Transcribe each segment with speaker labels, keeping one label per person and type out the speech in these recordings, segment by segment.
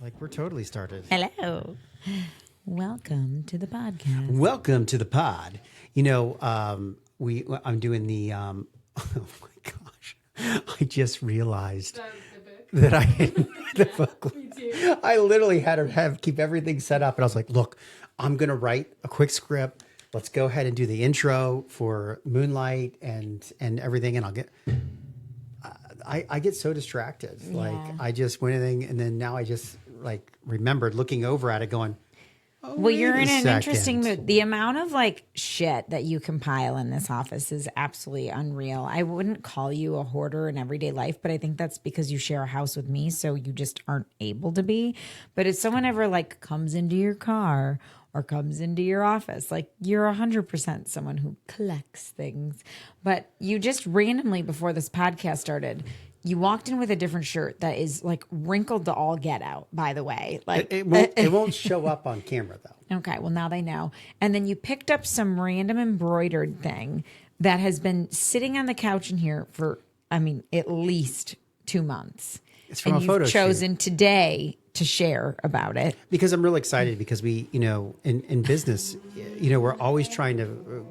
Speaker 1: Like we're totally started.
Speaker 2: Hello. Welcome to the podcast.
Speaker 1: Welcome to the pod. You know, I'm doing the. Oh my gosh! I just realized that I the book. I literally had to keep everything set up, and I was like, "Look, I'm gonna write a quick script. Let's go ahead and do the intro for Moonlight and everything, and I'll get." I get so distracted.
Speaker 2: Yeah.
Speaker 1: Like I just went in, and then now I just like remembered looking over at it, going, "Oh,
Speaker 2: Well, you're
Speaker 1: wait
Speaker 2: in
Speaker 1: a
Speaker 2: an
Speaker 1: second."
Speaker 2: interesting mood. The amount of like shit that you compile in this office is absolutely unreal. I wouldn't call you a hoarder in everyday life, but I think that's because you share a house with me, so you just aren't able to be. But if someone ever like comes into your car or comes into your office, like you're 100% someone who collects things. But you just randomly before this podcast started, you walked in with a different shirt that is like wrinkled to all get out, by the way. Like
Speaker 1: It won't show up on camera though.
Speaker 2: okay, well, now they know. And then you picked up some random embroidered thing that has been sitting on the couch in here for, I mean, at least 2 months.
Speaker 1: It's from
Speaker 2: and
Speaker 1: a photo
Speaker 2: you've
Speaker 1: shoot.
Speaker 2: chosen today to share about it.
Speaker 1: Because I'm really excited because we, you know, in business, you know, we're always trying to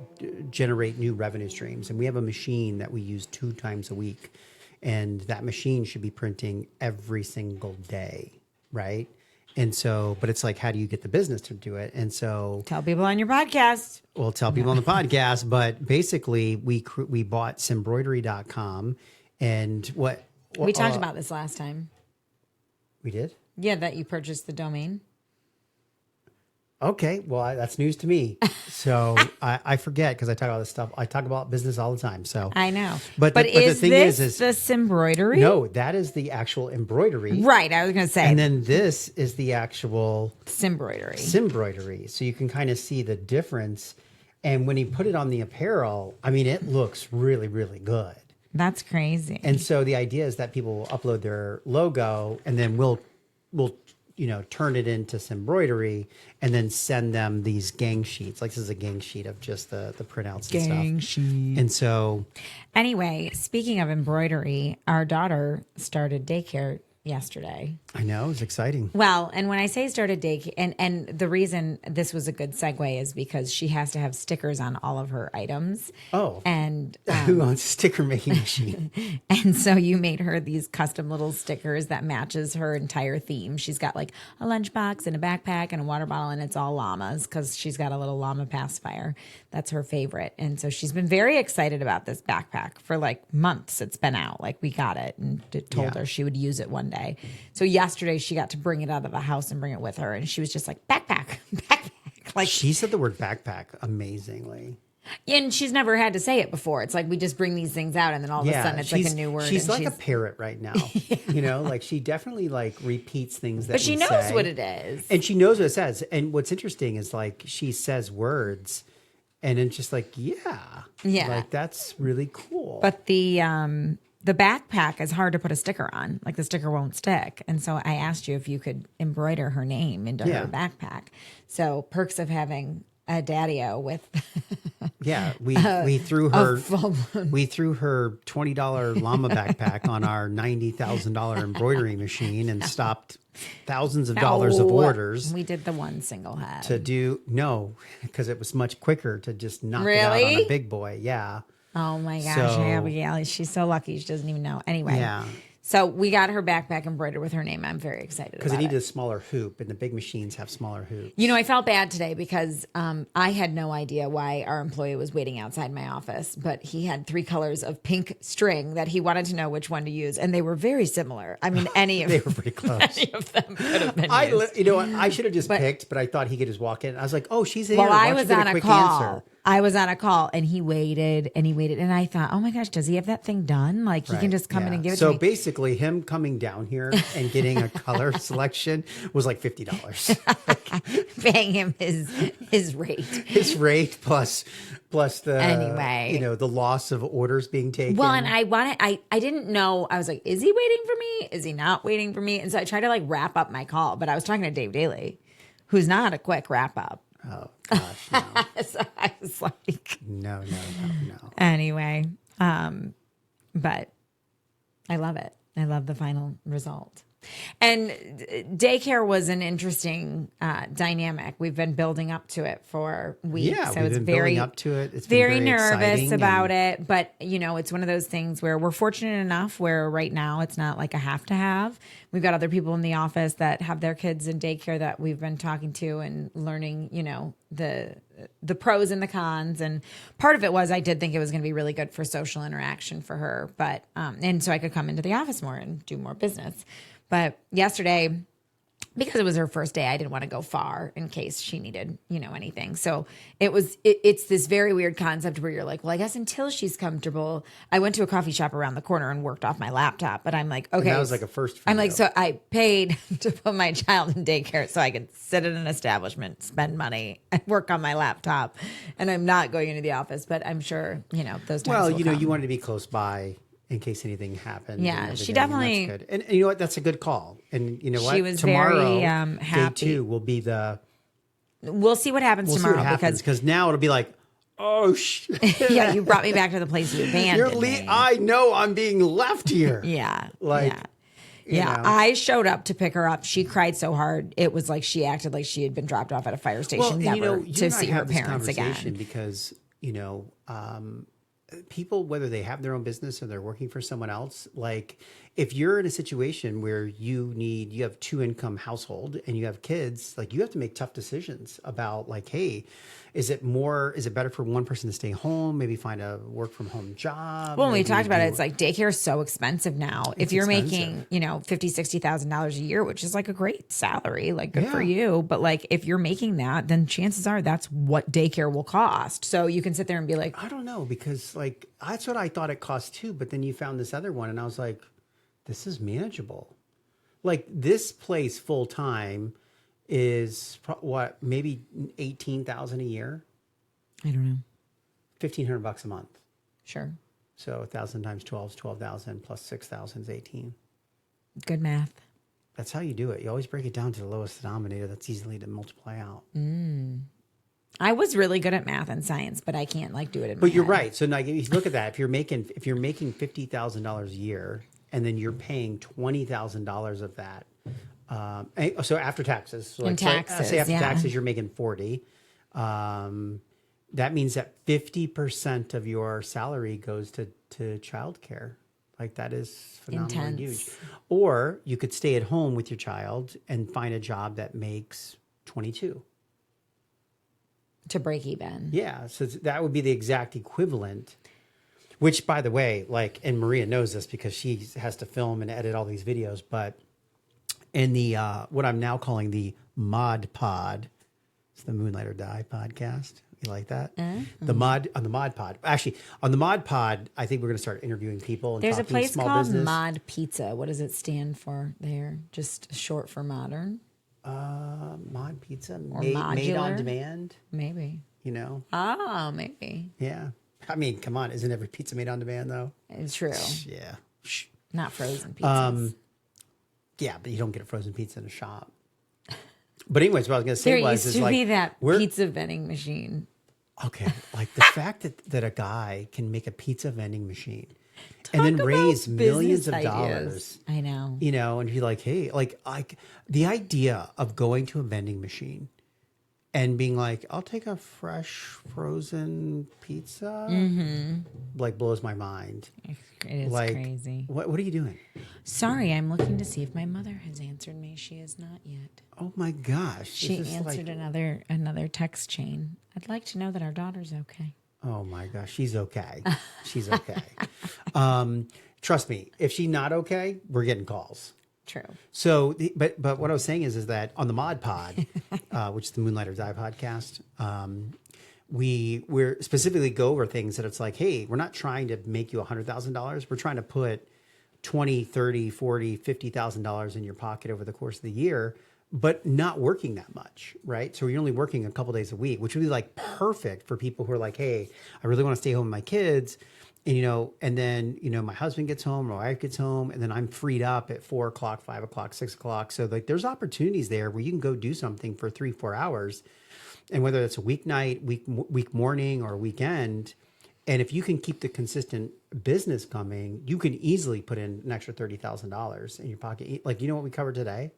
Speaker 1: generate new revenue streams. And we have a machine that we use 2 times a week. And that machine should be printing every single day, right? And so, but it's like, how do you get the business to do it? And so,
Speaker 2: Tell people on your podcast.
Speaker 1: we'll tell people on the podcast, but basically we bought Symbroidery.com and what
Speaker 2: We talked about this last time.
Speaker 1: we did.
Speaker 2: Yeah, that you purchased the domain.
Speaker 1: Okay, well, that's news to me. So I forget because I talk about this stuff. I talk about business all the time. So
Speaker 2: I know.
Speaker 1: But the
Speaker 2: is
Speaker 1: thing
Speaker 2: this
Speaker 1: is
Speaker 2: the Symbroidery?
Speaker 1: no, that is the actual embroidery,
Speaker 2: Right, I was going to say.
Speaker 1: and then this is the actual
Speaker 2: Symbroidery.
Speaker 1: Symbroidery. So you can kind of see the difference. And when he put it on the apparel, I mean, it looks really, really good.
Speaker 2: That's crazy.
Speaker 1: And so the idea is that people will upload their logo, and then we'll you know, turn it into Symbroidery and then send them these gang sheets. Like this is a gang sheet of just the printouts and
Speaker 2: Gang
Speaker 1: stuff.
Speaker 2: sheet.
Speaker 1: And so
Speaker 2: Anyway, speaking of embroidery, our daughter started daycare yesterday.
Speaker 1: I know it's exciting.
Speaker 2: Well, and when I say started daycare, and the reason this was a good segue is because she has to have stickers on all of her items.
Speaker 1: Oh,
Speaker 2: And
Speaker 1: who owns a sticker making machine?
Speaker 2: and so you made her these custom little stickers that matches her entire theme. She's got like a lunchbox and a backpack and a water bottle, and it's all llamas because she's got a little llama pacifier. That's her favorite. And so she's been very excited about this backpack for like months. It's been out. Like we got it and told
Speaker 1: Yeah.
Speaker 2: her she would use it one day. So yesterday she got to bring it out of the house and bring it with her. And she was just like, backpack, backpack. Like,
Speaker 1: She said the word backpack amazingly.
Speaker 2: and she's never had to say it before. It's like we just bring these things out and then all of a sudden it's like a new word.
Speaker 1: She's
Speaker 2: and
Speaker 1: like a parrot right now. You know, like she definitely like repeats things that
Speaker 2: but she
Speaker 1: we
Speaker 2: knows
Speaker 1: say.
Speaker 2: what it is.
Speaker 1: And she knows what it says. And what's interesting is like she says words and it's just like, yeah. Like that's really cool.
Speaker 2: But the backpack is hard to put a sticker on. Like the sticker won't stick. And so I asked you if you could embroider her name into
Speaker 1: Yeah.
Speaker 2: her backpack. So perks of having a daddy-o with
Speaker 1: yeah, we threw her
Speaker 2: full-blown-
Speaker 1: we threw her $20 llama backpack on our $90,000 embroidery machine and stopped thousands of dollars of orders
Speaker 2: We did the one single head.
Speaker 1: to do because it was much quicker to just knock it out on
Speaker 2: Really?
Speaker 1: a big boy. Yeah.
Speaker 2: Oh my gosh,
Speaker 1: So-
Speaker 2: Abigail. She's so lucky. She doesn't even know. Anyway.
Speaker 1: Yeah.
Speaker 2: So we got her backpack embroidered with her name. I'm very excited
Speaker 1: Because
Speaker 2: about
Speaker 1: it
Speaker 2: it.
Speaker 1: needed a smaller hoop, and the big machines have smaller hoops.
Speaker 2: You know, I felt bad today because I had no idea why our employee was waiting outside my office, but he had 3 colors of pink string that he wanted to know which one to use, and they were very similar. I mean, any of
Speaker 1: They were pretty close.
Speaker 2: any of them could have been used.
Speaker 1: You know what? I should have just picked, but I thought he could just walk in. I was like, "Oh, she's here."
Speaker 2: Well,
Speaker 1: Why
Speaker 2: I
Speaker 1: don't you
Speaker 2: was
Speaker 1: get
Speaker 2: on a
Speaker 1: quick
Speaker 2: call.
Speaker 1: answer?
Speaker 2: I was on a call, and he waited and he waited, and I thought, oh my gosh, does he have that thing done? Like he can
Speaker 1: Right,
Speaker 2: just come in
Speaker 1: yeah.
Speaker 2: and give it
Speaker 1: So
Speaker 2: to me.
Speaker 1: basically, him coming down here and getting a color selection was like $50.
Speaker 2: Paying him his rate.
Speaker 1: His rate plus the
Speaker 2: Anyway.
Speaker 1: you know, the loss of orders being taken.
Speaker 2: Well, and I didn't know. I was like, is he waiting for me? Is he not waiting for me? And so I tried to like wrap up my call, but I was talking to Dave Daly, who's not a quick wrap up.
Speaker 1: Oh gosh, no,
Speaker 2: So I was like,
Speaker 1: no.
Speaker 2: anyway, but I love it. I love the final result. And daycare was an interesting dynamic. We've been building up to it for weeks.
Speaker 1: Yeah,
Speaker 2: so
Speaker 1: we've
Speaker 2: it's
Speaker 1: been
Speaker 2: very
Speaker 1: building up to it. It's been
Speaker 2: very
Speaker 1: very
Speaker 2: nervous
Speaker 1: exciting
Speaker 2: about
Speaker 1: and-
Speaker 2: it. But, it's one of those things where we're fortunate enough where right now it's not like a have to have. We've got other people in the office that have their kids in daycare that we've been talking to and learning, the pros and the cons. And part of it was I did think it was going to be really good for social interaction for her. But, and so I could come into the office more and do more business. But yesterday, because it was her first day, I didn't want to go far in case she needed, anything. So it's this very weird concept where you're like, well, I guess until she's comfortable. I went to a coffee shop around the corner and worked off my laptop, but I'm like, okay.
Speaker 1: that was like a first for
Speaker 2: I'm
Speaker 1: you.
Speaker 2: like, so I paid to put my child in daycare so I could sit in an establishment, spend money, and work on my laptop. And I'm not going into the office, but I'm sure, those times
Speaker 1: Well,
Speaker 2: will come.
Speaker 1: you wanted to be close by in case anything happened.
Speaker 2: Yeah,
Speaker 1: and
Speaker 2: she
Speaker 1: everything, and
Speaker 2: definitely-
Speaker 1: that's good. And you know what? That's a good call. And you know what?
Speaker 2: She was
Speaker 1: Tomorrow,
Speaker 2: very, happy.
Speaker 1: Day 2 will be the.
Speaker 2: We'll see what happens
Speaker 1: We'll see
Speaker 2: tomorrow
Speaker 1: what happens because now it'll be like, oh shit.
Speaker 2: yeah, you brought me back to the place you abandoned me.
Speaker 1: I know I'm being left here.
Speaker 2: Yeah.
Speaker 1: Like,
Speaker 2: yeah.
Speaker 1: you
Speaker 2: Yeah,
Speaker 1: know.
Speaker 2: I showed up to pick her up. She cried so hard. It was like she acted like she had been dropped off at a fire station,
Speaker 1: Well, and,
Speaker 2: never
Speaker 1: you
Speaker 2: to
Speaker 1: and I
Speaker 2: see her
Speaker 1: have this
Speaker 2: parents
Speaker 1: conversation
Speaker 2: again.
Speaker 1: because people, whether they have their own business or they're working for someone else, like if you're in a situation where you have 2 income household and you have kids, like you have to make tough decisions about like, hey, is it better for one person to stay home, maybe find a work from home job?
Speaker 2: Well, when we
Speaker 1: maybe
Speaker 2: talked about it,
Speaker 1: do-
Speaker 2: it's like daycare is so expensive now. If you're making, $50,000, $60,000 a year, which is like a great salary, like good for
Speaker 1: Yeah.
Speaker 2: you. But like if you're making that, then chances are that's what daycare will cost. So you can sit there and be like,
Speaker 1: I don't know, because like that's what I thought it cost too, but then you found this other one and I was like, this is manageable. Like this place full time is what, maybe 18,000 a year,
Speaker 2: I don't know.
Speaker 1: $1,500 a month.
Speaker 2: Sure.
Speaker 1: So 1,000 times 12 is 12,000 plus 6,000 is 18.
Speaker 2: Good math.
Speaker 1: That's how you do it. You always break it down to the lowest denominator that's easily to multiply out.
Speaker 2: I was really good at math and science, but I can't like do it in
Speaker 1: But
Speaker 2: my
Speaker 1: you're
Speaker 2: head.
Speaker 1: right. So now if you look at that, if you're making $50,000 a year, and then you're paying $20,000 of that, so after taxes, so
Speaker 2: And taxes,
Speaker 1: say after
Speaker 2: yeah.
Speaker 1: taxes, you're making 40. That means that 50% of your salary goes to childcare. Like that is phenomenally
Speaker 2: Intense.
Speaker 1: huge. Or you could stay at home with your child and find a job that makes 22.
Speaker 2: To break even.
Speaker 1: Yeah, so that would be the exact equivalent. Which, by the way, like, and Maria knows this because she has to film and edit all these videos. But in the what I'm now calling the Mod Pod, it's the Moonlight or Die podcast. You like that? The Mod Pod. Actually, on the Mod Pod, I think we're going to start interviewing people and
Speaker 2: There's a
Speaker 1: talking
Speaker 2: place
Speaker 1: small
Speaker 2: called
Speaker 1: business.
Speaker 2: Mod Pizza. What does it stand for there? Just short for modern?
Speaker 1: Mod Pizza,
Speaker 2: Or
Speaker 1: made
Speaker 2: modular?
Speaker 1: on demand.
Speaker 2: Maybe.
Speaker 1: You know?
Speaker 2: Oh, maybe.
Speaker 1: Yeah. I mean, come on, isn't every pizza made on demand though?
Speaker 2: It's true.
Speaker 1: Yeah.
Speaker 2: Not frozen pizzas.
Speaker 1: Yeah, but you don't get a frozen pizza in a shop. But anyways, what I was going to say
Speaker 2: There
Speaker 1: was,
Speaker 2: used
Speaker 1: is
Speaker 2: to
Speaker 1: like,
Speaker 2: be that
Speaker 1: we're-
Speaker 2: pizza vending machine.
Speaker 1: Okay, like the fact that a guy can make a pizza vending machine and then
Speaker 2: Talk about
Speaker 1: raise millions
Speaker 2: business
Speaker 1: of
Speaker 2: ideas.
Speaker 1: dollars,
Speaker 2: I know.
Speaker 1: you know, and be like, hey, like the idea of going to a vending machine and being like, I'll take a fresh frozen pizza, like blows my mind.
Speaker 2: It is
Speaker 1: Like,
Speaker 2: crazy.
Speaker 1: What are you doing?
Speaker 2: Sorry, I'm looking to see if my mother has answered me. She has not yet.
Speaker 1: Oh my gosh.
Speaker 2: She
Speaker 1: this is
Speaker 2: answered another text chain. I'd like to know that our daughter's okay.
Speaker 1: Oh my gosh, she's okay. She's okay. Trust me, if she's not okay, we're getting calls.
Speaker 2: True.
Speaker 1: So, but what I was saying is that on the Mod Pod, which is the Moonlight or Die podcast, we're specifically go over things that it's like, hey, we're not trying to make you $100,000. We're trying to put $20, $30, $40, $50,000 in your pocket over the course of the year, but not working that much, right? So you're only working a couple days a week, which would be like perfect for people who are like, hey, I really want to stay home with my kids. And, you know, and then, you know, my husband gets home, my wife gets home, and then I'm freed up at 4 o'clock, 5 o'clock, 6 o'clock. So like there's opportunities there where you can go do something for 3-4 hours. And whether it's a weeknight, week morning or weekend, And if you can keep the consistent business coming, you can easily put in an extra $30,000 in your pocket. Like, you know what we covered today?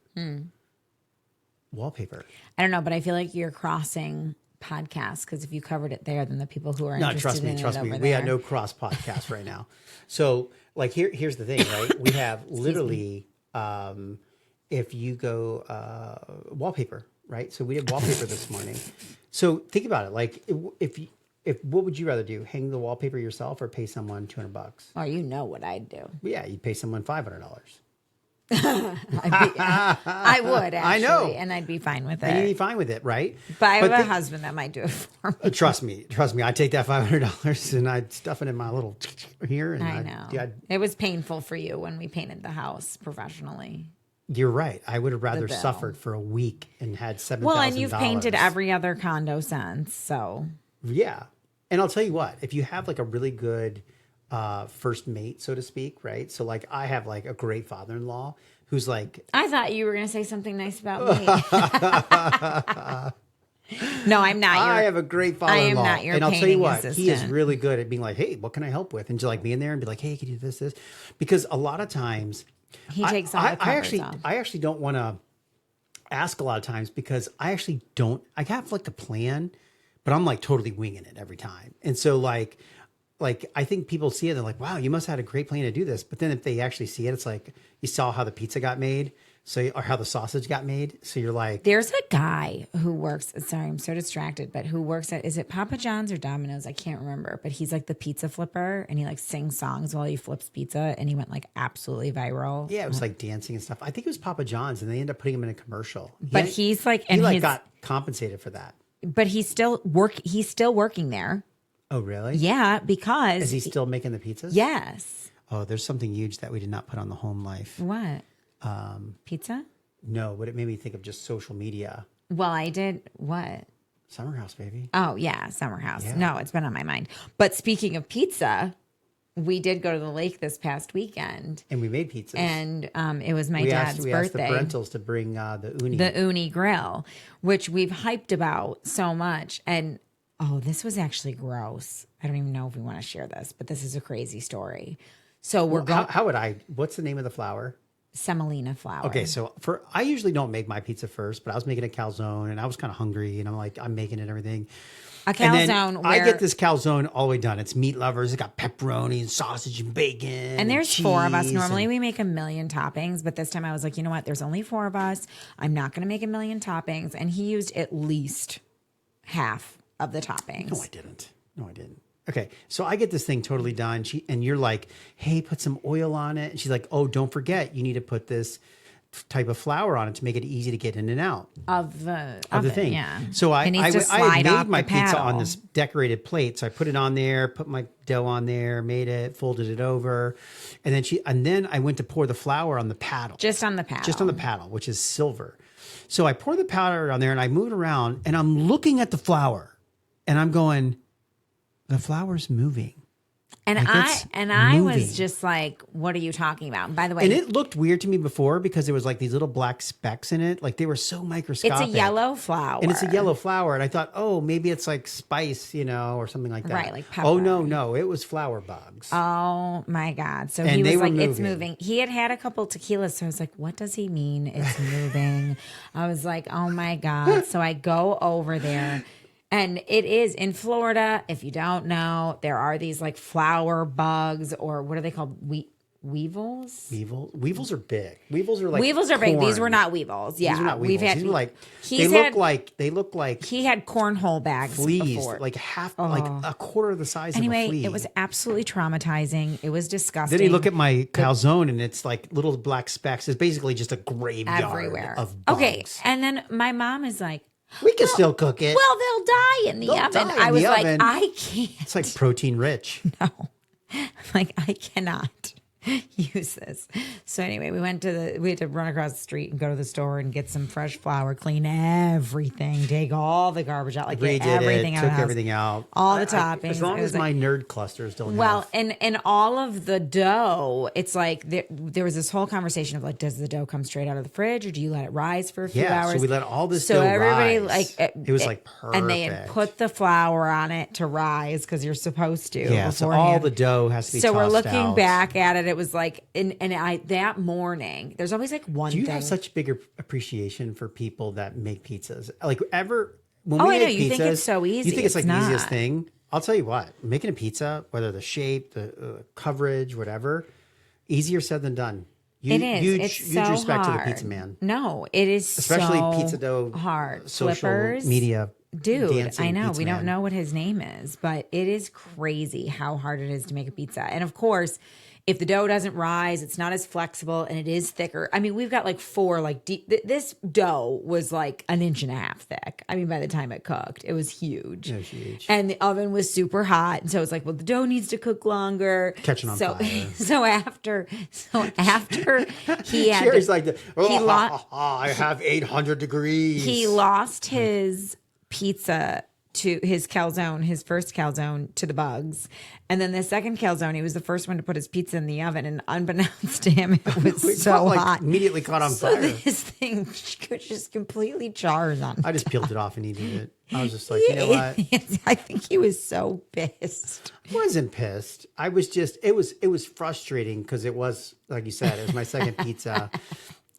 Speaker 1: Wallpaper.
Speaker 2: I don't know, but I feel like you're crossing podcasts because if you covered it there, then the people who are interested
Speaker 1: Trust me.
Speaker 2: in it over
Speaker 1: We
Speaker 2: there.
Speaker 1: got no cross podcast right now. So, like, here's the thing, right? We have literally, if you go wallpaper, right? So we did wallpaper this morning. So think about it. Like, if what would you rather do? Hang the wallpaper yourself or pay someone $200?
Speaker 2: Oh, you know what I'd do.
Speaker 1: Yeah, you'd pay someone $500.
Speaker 2: I would actually,
Speaker 1: I know.
Speaker 2: and I'd be fine with
Speaker 1: And you'd be
Speaker 2: it.
Speaker 1: fine with it, right?
Speaker 2: But I have a husband that might do it for me.
Speaker 1: Trust me. I take that $500 and I'd stuff it in my little here. And
Speaker 2: I know. It was painful for you when we painted the house professionally.
Speaker 1: You're right. I would have rather
Speaker 2: bill.
Speaker 1: suffered for a week and had $7,000.
Speaker 2: Well, and you've painted every other condo since, so.
Speaker 1: Yeah. And I'll tell you what, if you have like a really good first mate, so to speak, right? So like I have like a great father-in-law who's like.
Speaker 2: I thought you were going to say something nice about me. No, I'm not.
Speaker 1: I have a great father-in-law.
Speaker 2: I am not your
Speaker 1: and I'll tell you what,
Speaker 2: assistant.
Speaker 1: he is really good at being like, hey, what can I help with? And just like being there and be like, hey, can you do this? Because a lot of times.
Speaker 2: He takes all the covers off.
Speaker 1: I actually don't want to ask a lot of times because I actually don't. I have like a plan, but I'm like totally winging it every time. And so like I think people see it, they're like, wow, you must have had a great plan to do this. But then if they actually see it, it's like you saw how the pizza got made, or how the sausage got made. So you're like,
Speaker 2: there's a guy who works. Sorry, I'm so distracted. But who works at? Is it Papa John's or Domino's? I can't remember. But he's like the pizza flipper, and he like sings songs while he flips pizza, and he went like absolutely viral.
Speaker 1: yeah, it was like dancing and stuff. I think it was Papa John's, and they ended up putting him in a commercial.
Speaker 2: But he's like,
Speaker 1: he
Speaker 2: and
Speaker 1: like
Speaker 2: he's
Speaker 1: got compensated for that.
Speaker 2: but he's still working there.
Speaker 1: Oh, really?
Speaker 2: Yeah, because
Speaker 1: Is he still making the pizzas?
Speaker 2: yes.
Speaker 1: Oh, there's something huge that we did not put on the home life.
Speaker 2: What? Pizza?
Speaker 1: No, but it made me think of just social media.
Speaker 2: Well, I did what?
Speaker 1: Summer House, baby.
Speaker 2: Oh yeah, Summer House.
Speaker 1: Yeah.
Speaker 2: No, it's been on my mind. But speaking of pizza, we did go to the lake this past weekend,
Speaker 1: And we made pizzas.
Speaker 2: and it was my
Speaker 1: we
Speaker 2: dad's
Speaker 1: asked the
Speaker 2: birthday.
Speaker 1: parentals to bring the uni.
Speaker 2: The Uni Grill, which we've hyped about so much. And oh, this was actually gross. I don't even know if we want to share this, but this is a crazy story. So we're going
Speaker 1: how would I? What's the name of the flour?
Speaker 2: semolina flour.
Speaker 1: Okay, so I usually don't make my pizza first, but I was making a calzone and I was kind of hungry and I'm like, I'm making it and everything.
Speaker 2: A
Speaker 1: And then
Speaker 2: calzone.
Speaker 1: I
Speaker 2: where,
Speaker 1: get this calzone all the way done. It's meat lovers. It's got pepperoni and sausage and bacon.
Speaker 2: and there's four of us.
Speaker 1: cheese
Speaker 2: Normally
Speaker 1: and-
Speaker 2: we make a million toppings, but this time I was like, you know what? There's only four of us. I'm not going to make a million toppings. And he used at least half of the toppings.
Speaker 1: No, I didn't. Okay, so I get this thing totally done. And you're like, hey, put some oil on it. And she's like, oh, don't forget, you need to put this type of flour on it to make it easy to get in and out
Speaker 2: of the
Speaker 1: thing.
Speaker 2: Yeah.
Speaker 1: So I
Speaker 2: It needs to
Speaker 1: had
Speaker 2: slide off
Speaker 1: made my
Speaker 2: the
Speaker 1: pizza on
Speaker 2: paddle.
Speaker 1: this decorated plate. So I put it on there, put my dough on there, made it, folded it over, and then I went to pour the flour on the paddle.
Speaker 2: Just on the paddle.
Speaker 1: Just on the paddle, which is silver. So I pour the powder on there and I move it around and I'm looking at the flour and I'm going, the flour's moving.
Speaker 2: And
Speaker 1: Like,
Speaker 2: I
Speaker 1: it's
Speaker 2: was
Speaker 1: moving.
Speaker 2: just like, what are you talking about? And by the way,
Speaker 1: And it looked weird to me before because there was like these little black specks in it. Like they were so microscopic.
Speaker 2: it's a yellow flour.
Speaker 1: And it's a yellow flour. And I thought, oh, maybe it's like spice, or something like that.
Speaker 2: Right, like
Speaker 1: Oh,
Speaker 2: pepper.
Speaker 1: no. It was flour bugs.
Speaker 2: Oh my God. So
Speaker 1: And
Speaker 2: he
Speaker 1: they
Speaker 2: was
Speaker 1: were
Speaker 2: like, it's
Speaker 1: moving.
Speaker 2: moving. He had a couple tequilas. So I was like, what does he mean? It's moving. I was like, oh my God. So I go over there. And it is in Florida. If you don't know, there are these like flour bugs, or what are they called? Weevils?
Speaker 1: Weevils are big. Weevils are like
Speaker 2: Weevils are big. These
Speaker 1: corn.
Speaker 2: were not weevils. Yeah.
Speaker 1: These were not weevils. These were like they look like
Speaker 2: he had cornhole bags
Speaker 1: fleas,
Speaker 2: before.
Speaker 1: like like a quarter of the size of a
Speaker 2: Anyway,
Speaker 1: flea.
Speaker 2: it was absolutely traumatizing. It was disgusting.
Speaker 1: Then you look at my calzone and it's like little black specks. It's basically just a graveyard
Speaker 2: everywhere.
Speaker 1: of bugs.
Speaker 2: Okay. And then my mom is like,
Speaker 1: We can still cook it.
Speaker 2: well, they'll die in the
Speaker 1: They'll
Speaker 2: oven.
Speaker 1: die in
Speaker 2: I was
Speaker 1: the
Speaker 2: like,
Speaker 1: oven.
Speaker 2: I can't.
Speaker 1: It's like protein rich.
Speaker 2: No. Like, I cannot. use this. So anyway, we had to run across the street and go to the store and get some fresh flour, clean everything, take all the garbage out, like get everything out of the
Speaker 1: took
Speaker 2: house.
Speaker 1: everything out.
Speaker 2: All the toppings.
Speaker 1: As long as my nerd clusters don't
Speaker 2: well,
Speaker 1: have.
Speaker 2: and all of the dough, it's like there was this whole conversation of like, does the dough come straight out of the fridge or do you let it rise for a few hours?
Speaker 1: So we let all this
Speaker 2: so
Speaker 1: dough
Speaker 2: everybody
Speaker 1: rise. It was like perfect.
Speaker 2: And they had put the flour on it to rise because you're supposed to.
Speaker 1: Yeah, so
Speaker 2: beforehand.
Speaker 1: all the dough has to be
Speaker 2: So we're
Speaker 1: tossed
Speaker 2: looking
Speaker 1: out.
Speaker 2: back at it. It was like, and I that morning, there's always like one
Speaker 1: Do you
Speaker 2: thing.
Speaker 1: have such bigger appreciation for people that make pizzas? Like ever when
Speaker 2: Oh,
Speaker 1: we
Speaker 2: I know.
Speaker 1: make
Speaker 2: You
Speaker 1: pizzas,
Speaker 2: think it's so easy.
Speaker 1: You think it's like
Speaker 2: It's
Speaker 1: the easiest
Speaker 2: not.
Speaker 1: thing? I'll tell you what, making a pizza, whether the shape, the coverage, whatever, easier said than done.
Speaker 2: It is.
Speaker 1: Huge,
Speaker 2: It's
Speaker 1: huge
Speaker 2: so
Speaker 1: respect to
Speaker 2: hard.
Speaker 1: the pizza man.
Speaker 2: No, it is
Speaker 1: Especially
Speaker 2: so
Speaker 1: pizza dough
Speaker 2: hard.
Speaker 1: social
Speaker 2: Flippers,
Speaker 1: media.
Speaker 2: dude.
Speaker 1: dancing
Speaker 2: I know
Speaker 1: pizza
Speaker 2: we don't
Speaker 1: man.
Speaker 2: know what his name is, but it is crazy how hard it is to make a pizza. And of course, if the dough doesn't rise, it's not as flexible and it is thicker. I mean, we've got like four like deep. This dough was like an inch and a half thick. I mean, by the time it cooked, it was huge.
Speaker 1: It was huge.
Speaker 2: And the oven was super hot, and so it's like, well, the dough needs to cook longer.
Speaker 1: Catching on fire.
Speaker 2: So after he had
Speaker 1: Sherry's like,
Speaker 2: lo-
Speaker 1: I have 800 degrees.
Speaker 2: he lost his pizza to his calzone, his first calzone, to the bugs. And then the second calzone, he was the first one to put his pizza in the oven. And unbeknownst to him, it was
Speaker 1: We
Speaker 2: so
Speaker 1: got, like,
Speaker 2: hot.
Speaker 1: immediately caught on
Speaker 2: So
Speaker 1: fire.
Speaker 2: this thing just completely chars on
Speaker 1: I just peeled it off and eaten it. I was just like, you know what?
Speaker 2: I think he was so pissed.
Speaker 1: I wasn't pissed. I was just it was frustrating because it was like you said, it was my second pizza.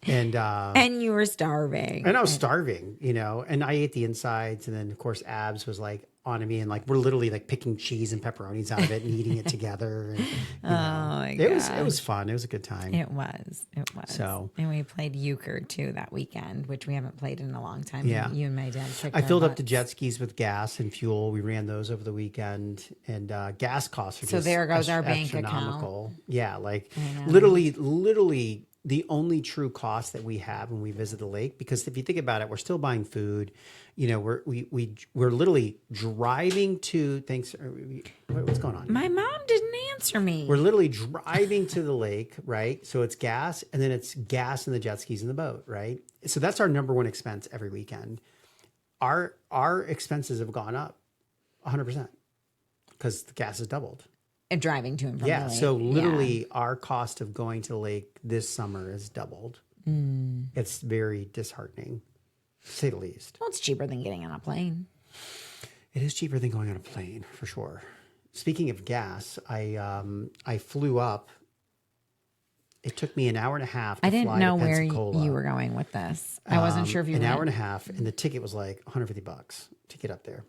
Speaker 1: And
Speaker 2: And you were starving.
Speaker 1: I was starving, you know, and I ate the insides and then of course Abs was like on me and like we're literally like picking cheese and pepperonis out of it and eating it together. And, you know,
Speaker 2: my
Speaker 1: it was fun. It was a good time.
Speaker 2: It was.
Speaker 1: So-
Speaker 2: and we played euchre too that weekend, which we haven't played in a long time.
Speaker 1: Yeah.
Speaker 2: You and my dad kicked
Speaker 1: I
Speaker 2: our
Speaker 1: filled up the
Speaker 2: butts.
Speaker 1: jet skis with gas and fuel. We ran those over the weekend, and gas costs are
Speaker 2: So
Speaker 1: just
Speaker 2: there goes our bank
Speaker 1: astronomical. Yeah, like
Speaker 2: know.
Speaker 1: literally the only true cost that we have when we visit the lake. Because if you think about it, we're still buying food. You know, we're literally driving to. What's going on?
Speaker 2: My mom didn't answer me.
Speaker 1: We're literally driving to the lake, right? So it's gas, and then it's gas in the jet skis and the boat, right? So that's our number one expense every weekend. Our expenses have gone up 100% because the gas has doubled.
Speaker 2: And driving to and from the lake.
Speaker 1: So literally our cost of going to the lake this summer has doubled. It's very disheartening, to say the least.
Speaker 2: Well, it's cheaper than getting on a plane.
Speaker 1: It is cheaper than going on a plane, for sure. Speaking of gas, I flew up. It took me an hour and a half to
Speaker 2: I didn't
Speaker 1: fly
Speaker 2: know
Speaker 1: to
Speaker 2: where
Speaker 1: Pensacola.
Speaker 2: you were going with this. I wasn't sure if you
Speaker 1: An
Speaker 2: were
Speaker 1: hour and a half, and the ticket was like $150 to get up there.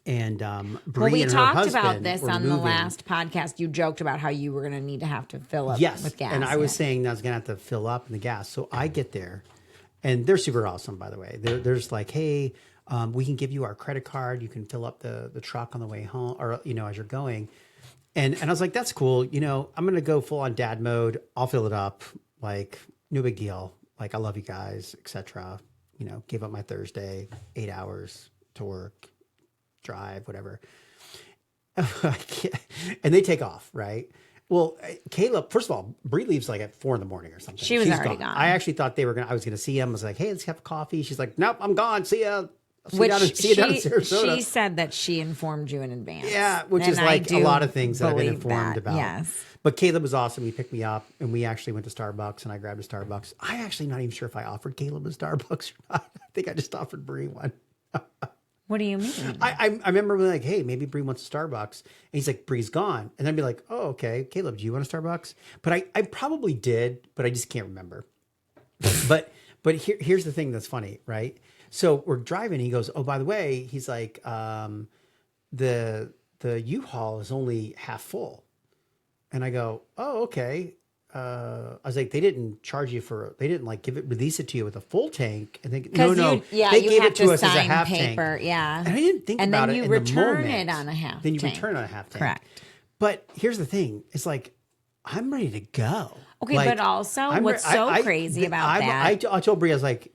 Speaker 1: And Bree
Speaker 2: Well, we
Speaker 1: and her
Speaker 2: talked about
Speaker 1: husband
Speaker 2: this
Speaker 1: were
Speaker 2: on the
Speaker 1: moving.
Speaker 2: last podcast. You joked about how you were going to need to have to fill up
Speaker 1: Yes,
Speaker 2: with gas.
Speaker 1: and I was saying that I was going to have to fill up in the gas. So I get there, and they're super awesome, by the way. They're just like, hey, we can give you our credit card. You can fill up the truck on the way home, or you know, as you're going. And I was like, that's cool. You know, I'm going to go full on dad mode. I'll fill it up. Like, no big deal. Like, I love you guys, etc. You know, gave up my Thursday, 8 hours to work, drive, whatever. And they take off, right? Well, Caleb, first of all, Bree leaves like at 4 a.m. or something.
Speaker 2: She was
Speaker 1: She's
Speaker 2: already gone.
Speaker 1: I actually thought I was going to see him. I was like, hey, let's have coffee. She's like, nope, I'm gone. See ya. See
Speaker 2: Which
Speaker 1: you down in Sarasota.
Speaker 2: she said that she informed you in advance.
Speaker 1: Yeah, which
Speaker 2: And
Speaker 1: is
Speaker 2: I
Speaker 1: like a
Speaker 2: do
Speaker 1: lot of things that I've been
Speaker 2: believe
Speaker 1: informed
Speaker 2: that,
Speaker 1: about.
Speaker 2: Yes.
Speaker 1: But Caleb was awesome. He picked me up and we actually went to Starbucks and I grabbed a Starbucks. I actually not even sure if I offered Caleb a Starbucks or not. I think I just offered Bree one.
Speaker 2: What do you mean?
Speaker 1: I remember being like, hey, maybe Bree wants a Starbucks. And he's like, Bree's gone. And I'd be like, oh, okay. Caleb, do you want a Starbucks? But I probably did, but I just can't remember. but here's the thing that's funny, right? So we're driving. He goes, oh, by the way, he's like, the U-Haul is only half full. And I go, oh, okay. I was like, they didn't charge you they didn't like release it to you with a full tank. And they, no, they
Speaker 2: you
Speaker 1: gave
Speaker 2: have
Speaker 1: it to us as a
Speaker 2: sign
Speaker 1: half
Speaker 2: paper,
Speaker 1: tank.
Speaker 2: yeah.
Speaker 1: And I didn't think
Speaker 2: And
Speaker 1: about
Speaker 2: then
Speaker 1: it
Speaker 2: you
Speaker 1: in the
Speaker 2: return
Speaker 1: moment.
Speaker 2: it on a half
Speaker 1: Then you
Speaker 2: tank.
Speaker 1: return on a half tank.
Speaker 2: Correct.
Speaker 1: But here's the thing. It's like, I'm ready to go.
Speaker 2: Okay,
Speaker 1: Like,
Speaker 2: but also
Speaker 1: I'm
Speaker 2: what's
Speaker 1: re-
Speaker 2: so
Speaker 1: I-
Speaker 2: crazy about
Speaker 1: I
Speaker 2: that?
Speaker 1: told Brie, I was like,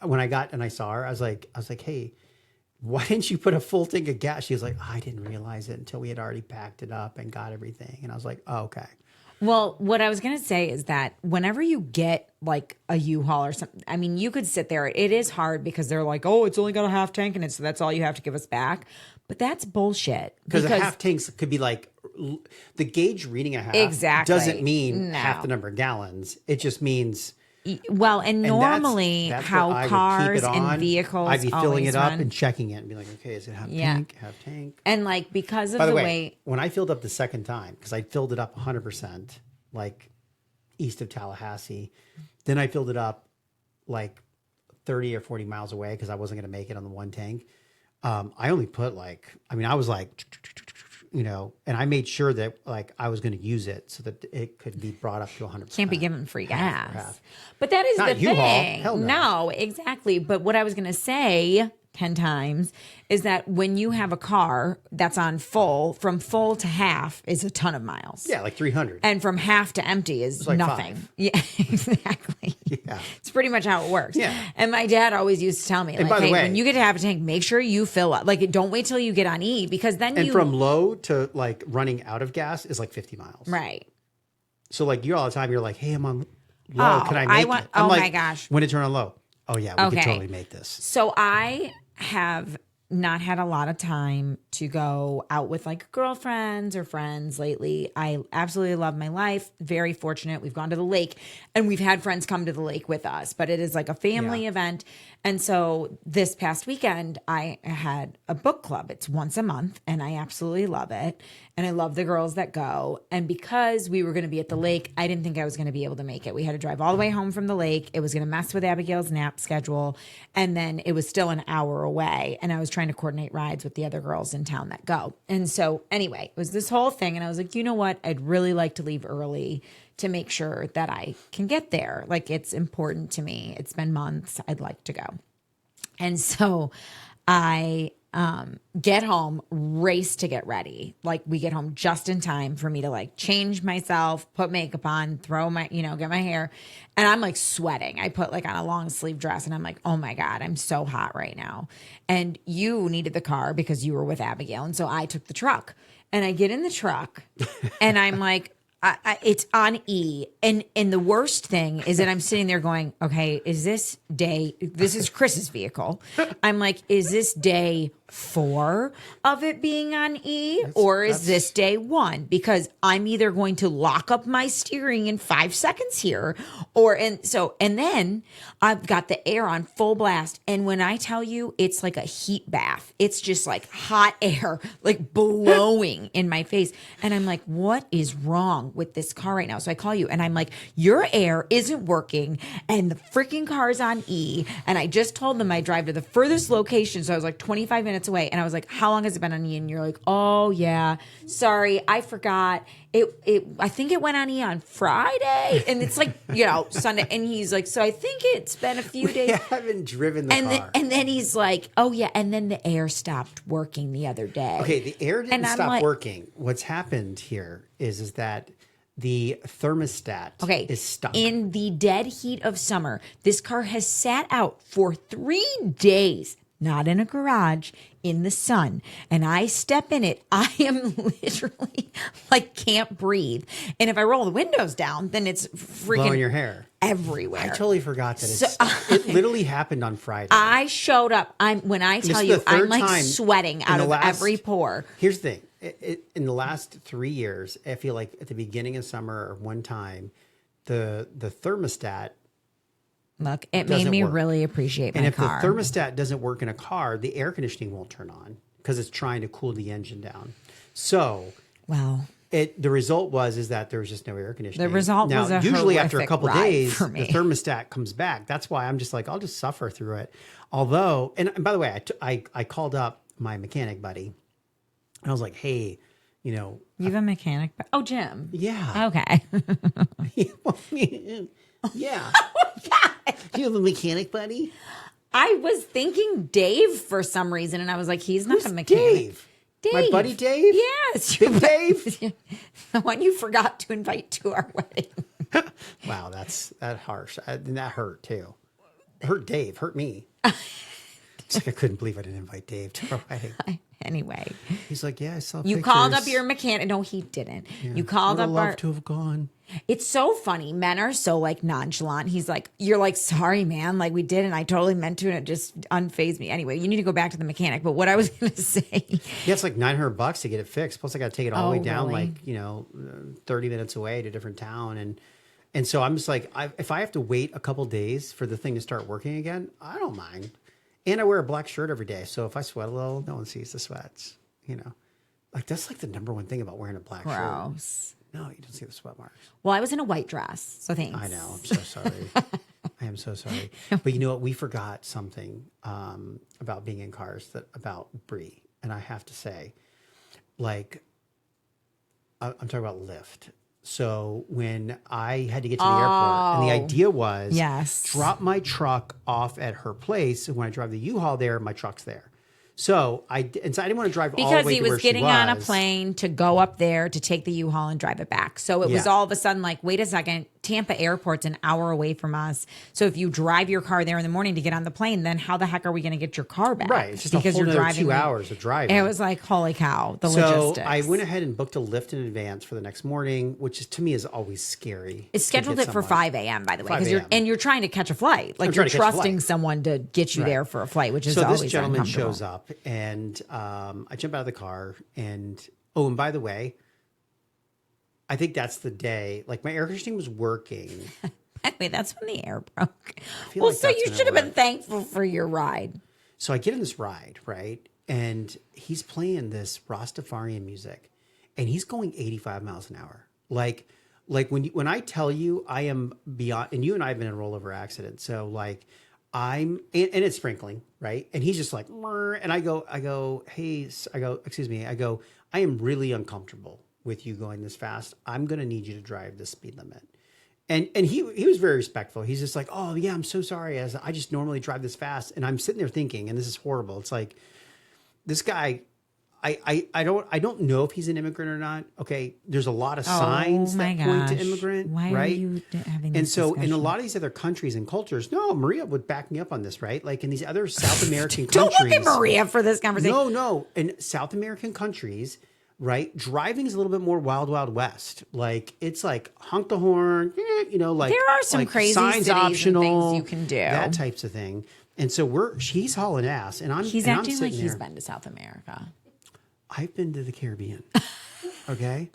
Speaker 1: when I got and I saw her, I was like, hey, why didn't you put a full tank of gas? She was like, I didn't realize it until we had already packed it up and got everything. And I was like, oh, okay.
Speaker 2: Well, what I was going to say is that whenever you get like a U-Haul or something, I mean, you could sit there. It is hard because they're like, oh, it's only got a half tank in it, so that's all you have to give us back. But that's bullshit.
Speaker 1: Because a half tanks could be like the gauge reading a half
Speaker 2: Exactly.
Speaker 1: doesn't mean
Speaker 2: No.
Speaker 1: half the number of gallons. It just means
Speaker 2: well, and normally
Speaker 1: that's
Speaker 2: how
Speaker 1: what I would keep
Speaker 2: cars
Speaker 1: it on.
Speaker 2: and vehicles
Speaker 1: I'd be filling
Speaker 2: always
Speaker 1: it up
Speaker 2: run.
Speaker 1: and checking it and be like, okay, is it half tank? Half tank.
Speaker 2: And like because of
Speaker 1: By the
Speaker 2: way,
Speaker 1: way, when I filled up the second time, because I filled it up 100%, like east of Tallahassee, then I filled it up like 30 or 40 miles away because I wasn't going to make it on the one tank. I only put I was like, and I made sure that like I was going to use it so that it could be brought up to 100%.
Speaker 2: can't be given free
Speaker 1: Half.
Speaker 2: gas. But that is
Speaker 1: Not
Speaker 2: the
Speaker 1: U-Haul.
Speaker 2: thing.
Speaker 1: Hell no.
Speaker 2: No, exactly. But what I was going to say 10 times is that when you have a car that's on full, from full to half is a ton of miles.
Speaker 1: Yeah, like 300.
Speaker 2: And from half to empty is
Speaker 1: like
Speaker 2: nothing.
Speaker 1: 5.
Speaker 2: Yeah, exactly.
Speaker 1: Yeah.
Speaker 2: It's pretty much how it works.
Speaker 1: Yeah.
Speaker 2: And my dad always used to tell me, like,
Speaker 1: by the
Speaker 2: hey,
Speaker 1: way-
Speaker 2: when you get to have a tank, make sure you fill up. Like, don't wait till you get on E because then
Speaker 1: And
Speaker 2: you.
Speaker 1: from low to like running out of gas is like 50 miles.
Speaker 2: Right.
Speaker 1: So like you all the time, you're like, hey, I'm on low.
Speaker 2: Oh,
Speaker 1: Can I
Speaker 2: I
Speaker 1: make
Speaker 2: want-
Speaker 1: it? I'm
Speaker 2: oh my
Speaker 1: like,
Speaker 2: gosh.
Speaker 1: When it turn on low. Oh yeah, we
Speaker 2: Okay.
Speaker 1: could totally make this.
Speaker 2: So I have not had a lot of time to go out with like girlfriends or friends lately. I absolutely love my life. Very fortunate. We've gone to the lake and we've had friends come to the lake with us, but it is like a family event. And so this past weekend, I had a book club. It's once a month and I absolutely love it. And I love the girls that go. And because we were going to be at the lake, I didn't think I was going to be able to make it. We had to drive all the way home from the lake. It was going to mess with Abigail's nap schedule. And then it was still an hour away. And I was trying to coordinate rides with the other girls in town that go. And so anyway, it was this whole thing. And I was like, you know what? I'd really like to leave early to make sure that I can get there. Like it's important to me. It's been months. I'd like to go. And so I get home, race to get ready. Like we get home just in time for me to like change myself, put makeup on, throw my, get my hair. And I'm like sweating. I put like on a long sleeve dress and I'm like, oh my God, I'm so hot right now. And you needed the car because you were with Abigail. And so I took the truck and I get in the truck and I'm like, it's on E. And the worst thing is that I'm sitting there going, okay, this is Chris's vehicle. I'm like, is this day 4 of it being on E or is this day 1? Because I'm either going to lock up my steering in 5 seconds here and then I've got the air on full blast. And when I tell you it's like a heat bath, it's just like hot air, like blowing in my face. And I'm like, what is wrong with this car right now? So I call you and I'm like, your air isn't working and the freaking car's on E. And I just told them I drive to the furthest location. So I was like 25 minutes away. And I was like, how long has it been on E? And you're like, oh yeah, sorry, I forgot. I think it went on E on Friday. And it's like, Sunday. And he's like, so I think it's been a few days.
Speaker 1: I haven't driven the car.
Speaker 2: And then he's like, oh yeah. And then the air stopped working the other day.
Speaker 1: Okay, the air didn't
Speaker 2: And I'm
Speaker 1: stop
Speaker 2: like-
Speaker 1: working. What's happened here is that the thermostat is stuck.
Speaker 2: In the dead heat of summer, this car has sat out for 3 days, not in a garage, in the sun. And I step in it, I am literally like can't breathe. And if I roll the windows down, then it's freaking
Speaker 1: blowing your hair
Speaker 2: everywhere.
Speaker 1: I totally forgot that it literally happened on Friday.
Speaker 2: I showed up. When I tell
Speaker 1: is
Speaker 2: you,
Speaker 1: the third
Speaker 2: I'm like
Speaker 1: time
Speaker 2: sweating
Speaker 1: in
Speaker 2: out
Speaker 1: the
Speaker 2: of
Speaker 1: last-
Speaker 2: every pore.
Speaker 1: Here's the thing. In the last 3 years, I feel like at the beginning of summer or one time, the thermostat,
Speaker 2: Look, it made
Speaker 1: doesn't
Speaker 2: me
Speaker 1: work.
Speaker 2: really appreciate my
Speaker 1: and if
Speaker 2: car.
Speaker 1: the thermostat doesn't work in a car, the air conditioning won't turn on because it's trying to cool the engine down. So
Speaker 2: Wow.
Speaker 1: the result is that there was just no air conditioning.
Speaker 2: The result
Speaker 1: now,
Speaker 2: was a
Speaker 1: usually after a
Speaker 2: horrific
Speaker 1: couple
Speaker 2: ride
Speaker 1: days,
Speaker 2: for
Speaker 1: the
Speaker 2: me.
Speaker 1: thermostat comes back. That's why I'm just like, I'll just suffer through it. Although, and by the way, I called up my mechanic buddy, and I was like, hey,
Speaker 2: You have a mechanic? Oh, Jim.
Speaker 1: yeah,
Speaker 2: Okay.
Speaker 1: yeah. Do you have a mechanic buddy?
Speaker 2: I was thinking Dave for some reason, and I was like, he's not
Speaker 1: Who's
Speaker 2: a mechanic.
Speaker 1: Dave? My buddy Dave?
Speaker 2: Yes.
Speaker 1: Big Dave?
Speaker 2: The one you forgot to invite to our wedding.
Speaker 1: Wow, that harsh. That hurt too. Hurt Dave. Hurt me. It's like, I couldn't believe I didn't invite Dave to our wedding.
Speaker 2: Anyway,
Speaker 1: He's like, yeah, I saw
Speaker 2: you
Speaker 1: pictures.
Speaker 2: called up your mechanic. No, he didn't. You called
Speaker 1: Would
Speaker 2: up
Speaker 1: have loved
Speaker 2: our.
Speaker 1: to have gone.
Speaker 2: It's so funny. Men are so like nonchalant. He's like, you're like, sorry, man. Like we did, and I totally meant to, and it just unfazed me. Anyway, you need to go back to the mechanic. But what I was going to say,
Speaker 1: Yeah, it's like $900 to get it fixed. Plus, I got to take it all the way down,
Speaker 2: really?
Speaker 1: like 30 minutes away to a different town, and so I'm just like, if I have to wait a couple days for the thing to start working again, I don't mind. And I wear a black shirt every day, so if I sweat a little, no one sees the sweats. Like that's like the number one thing about wearing a black shirt.
Speaker 2: gross.
Speaker 1: No, you don't see the sweat marks.
Speaker 2: Well, I was in a white dress, so thanks.
Speaker 1: I know. I'm so sorry. I am so sorry. But you know what? We forgot something about being in cars about Brie, and I have to say, like, I'm talking about Lyft. So when I had to get to the airport, and the idea was,
Speaker 2: Yes.
Speaker 1: drop my truck off at her place, and when I drive the U-Haul there, my truck's there. So I didn't want to drive all the
Speaker 2: Because
Speaker 1: way
Speaker 2: he
Speaker 1: to where
Speaker 2: was
Speaker 1: she
Speaker 2: getting on a plane to go up there to take the U-Haul and drive it back. So it was
Speaker 1: Yeah.
Speaker 2: all of a sudden like, wait a second, Tampa Airport's an hour away from us. So if you drive your car there in the morning to get on the plane, then how the heck are we going to get your car back?
Speaker 1: Right. It's just a whole nother 2 hours of driving.
Speaker 2: And it was like, holy cow, the
Speaker 1: So
Speaker 2: logistics.
Speaker 1: I went ahead and booked a Lyft in advance for the next morning, which is to me is always scary.
Speaker 2: It's
Speaker 1: to
Speaker 2: scheduled
Speaker 1: get
Speaker 2: it for
Speaker 1: someone.
Speaker 2: 5 a.m. by the way,
Speaker 1: 5
Speaker 2: because
Speaker 1: a.m.
Speaker 2: you're trying to catch a flight. Like
Speaker 1: I'm
Speaker 2: you're
Speaker 1: trying to catch a
Speaker 2: trusting
Speaker 1: flight.
Speaker 2: someone to get you there for a flight, which is
Speaker 1: So
Speaker 2: always
Speaker 1: this gentleman
Speaker 2: uncomfortable.
Speaker 1: shows up, and I jump out of the car, and by the way, I think that's the day. Like my air conditioning was working.
Speaker 2: Anyway, that's when the air broke.
Speaker 1: feel
Speaker 2: Well,
Speaker 1: like
Speaker 2: so
Speaker 1: that's
Speaker 2: you
Speaker 1: when it
Speaker 2: should have been
Speaker 1: worked.
Speaker 2: thankful for your ride.
Speaker 1: So I get in this ride, right? And he's playing this Rastafarian music, and he's going 85 miles an hour. Like when I tell you I am beyond, and you and I have been in a rollover accident. So like and it's sprinkling, right? And he's just like, "Mrr," and I go, hey, excuse me. I go, I am really uncomfortable with you going this fast. I'm going to need you to drive the speed limit. And he was very respectful. He's just like, oh yeah, I'm so sorry. I just normally drive this fast. And I'm sitting there thinking, and this is horrible. It's like this guy, I don't know if he's an immigrant or not. Okay, there's a lot of signs
Speaker 2: my
Speaker 1: that point to
Speaker 2: gosh.
Speaker 1: immigrant,
Speaker 2: Why are
Speaker 1: right?
Speaker 2: you having
Speaker 1: And
Speaker 2: this
Speaker 1: so in a
Speaker 2: discussion?
Speaker 1: lot of these other countries and cultures, no, Maria would back me up on this, right? Like in these other South American
Speaker 2: Don't
Speaker 1: countries.
Speaker 2: look at Maria for this conversation.
Speaker 1: No. In South American countries, right, driving is a little bit more wild, wild west. Like it's like honk the horn, like
Speaker 2: There are some
Speaker 1: like
Speaker 2: crazy
Speaker 1: signs
Speaker 2: cities and
Speaker 1: optional,
Speaker 2: things you can do.
Speaker 1: that types of thing. And so she's hauling ass, and
Speaker 2: He's
Speaker 1: and I'm
Speaker 2: acting like
Speaker 1: sitting
Speaker 2: he's
Speaker 1: there.
Speaker 2: been to South America.
Speaker 1: I've been to the Caribbean. Okay.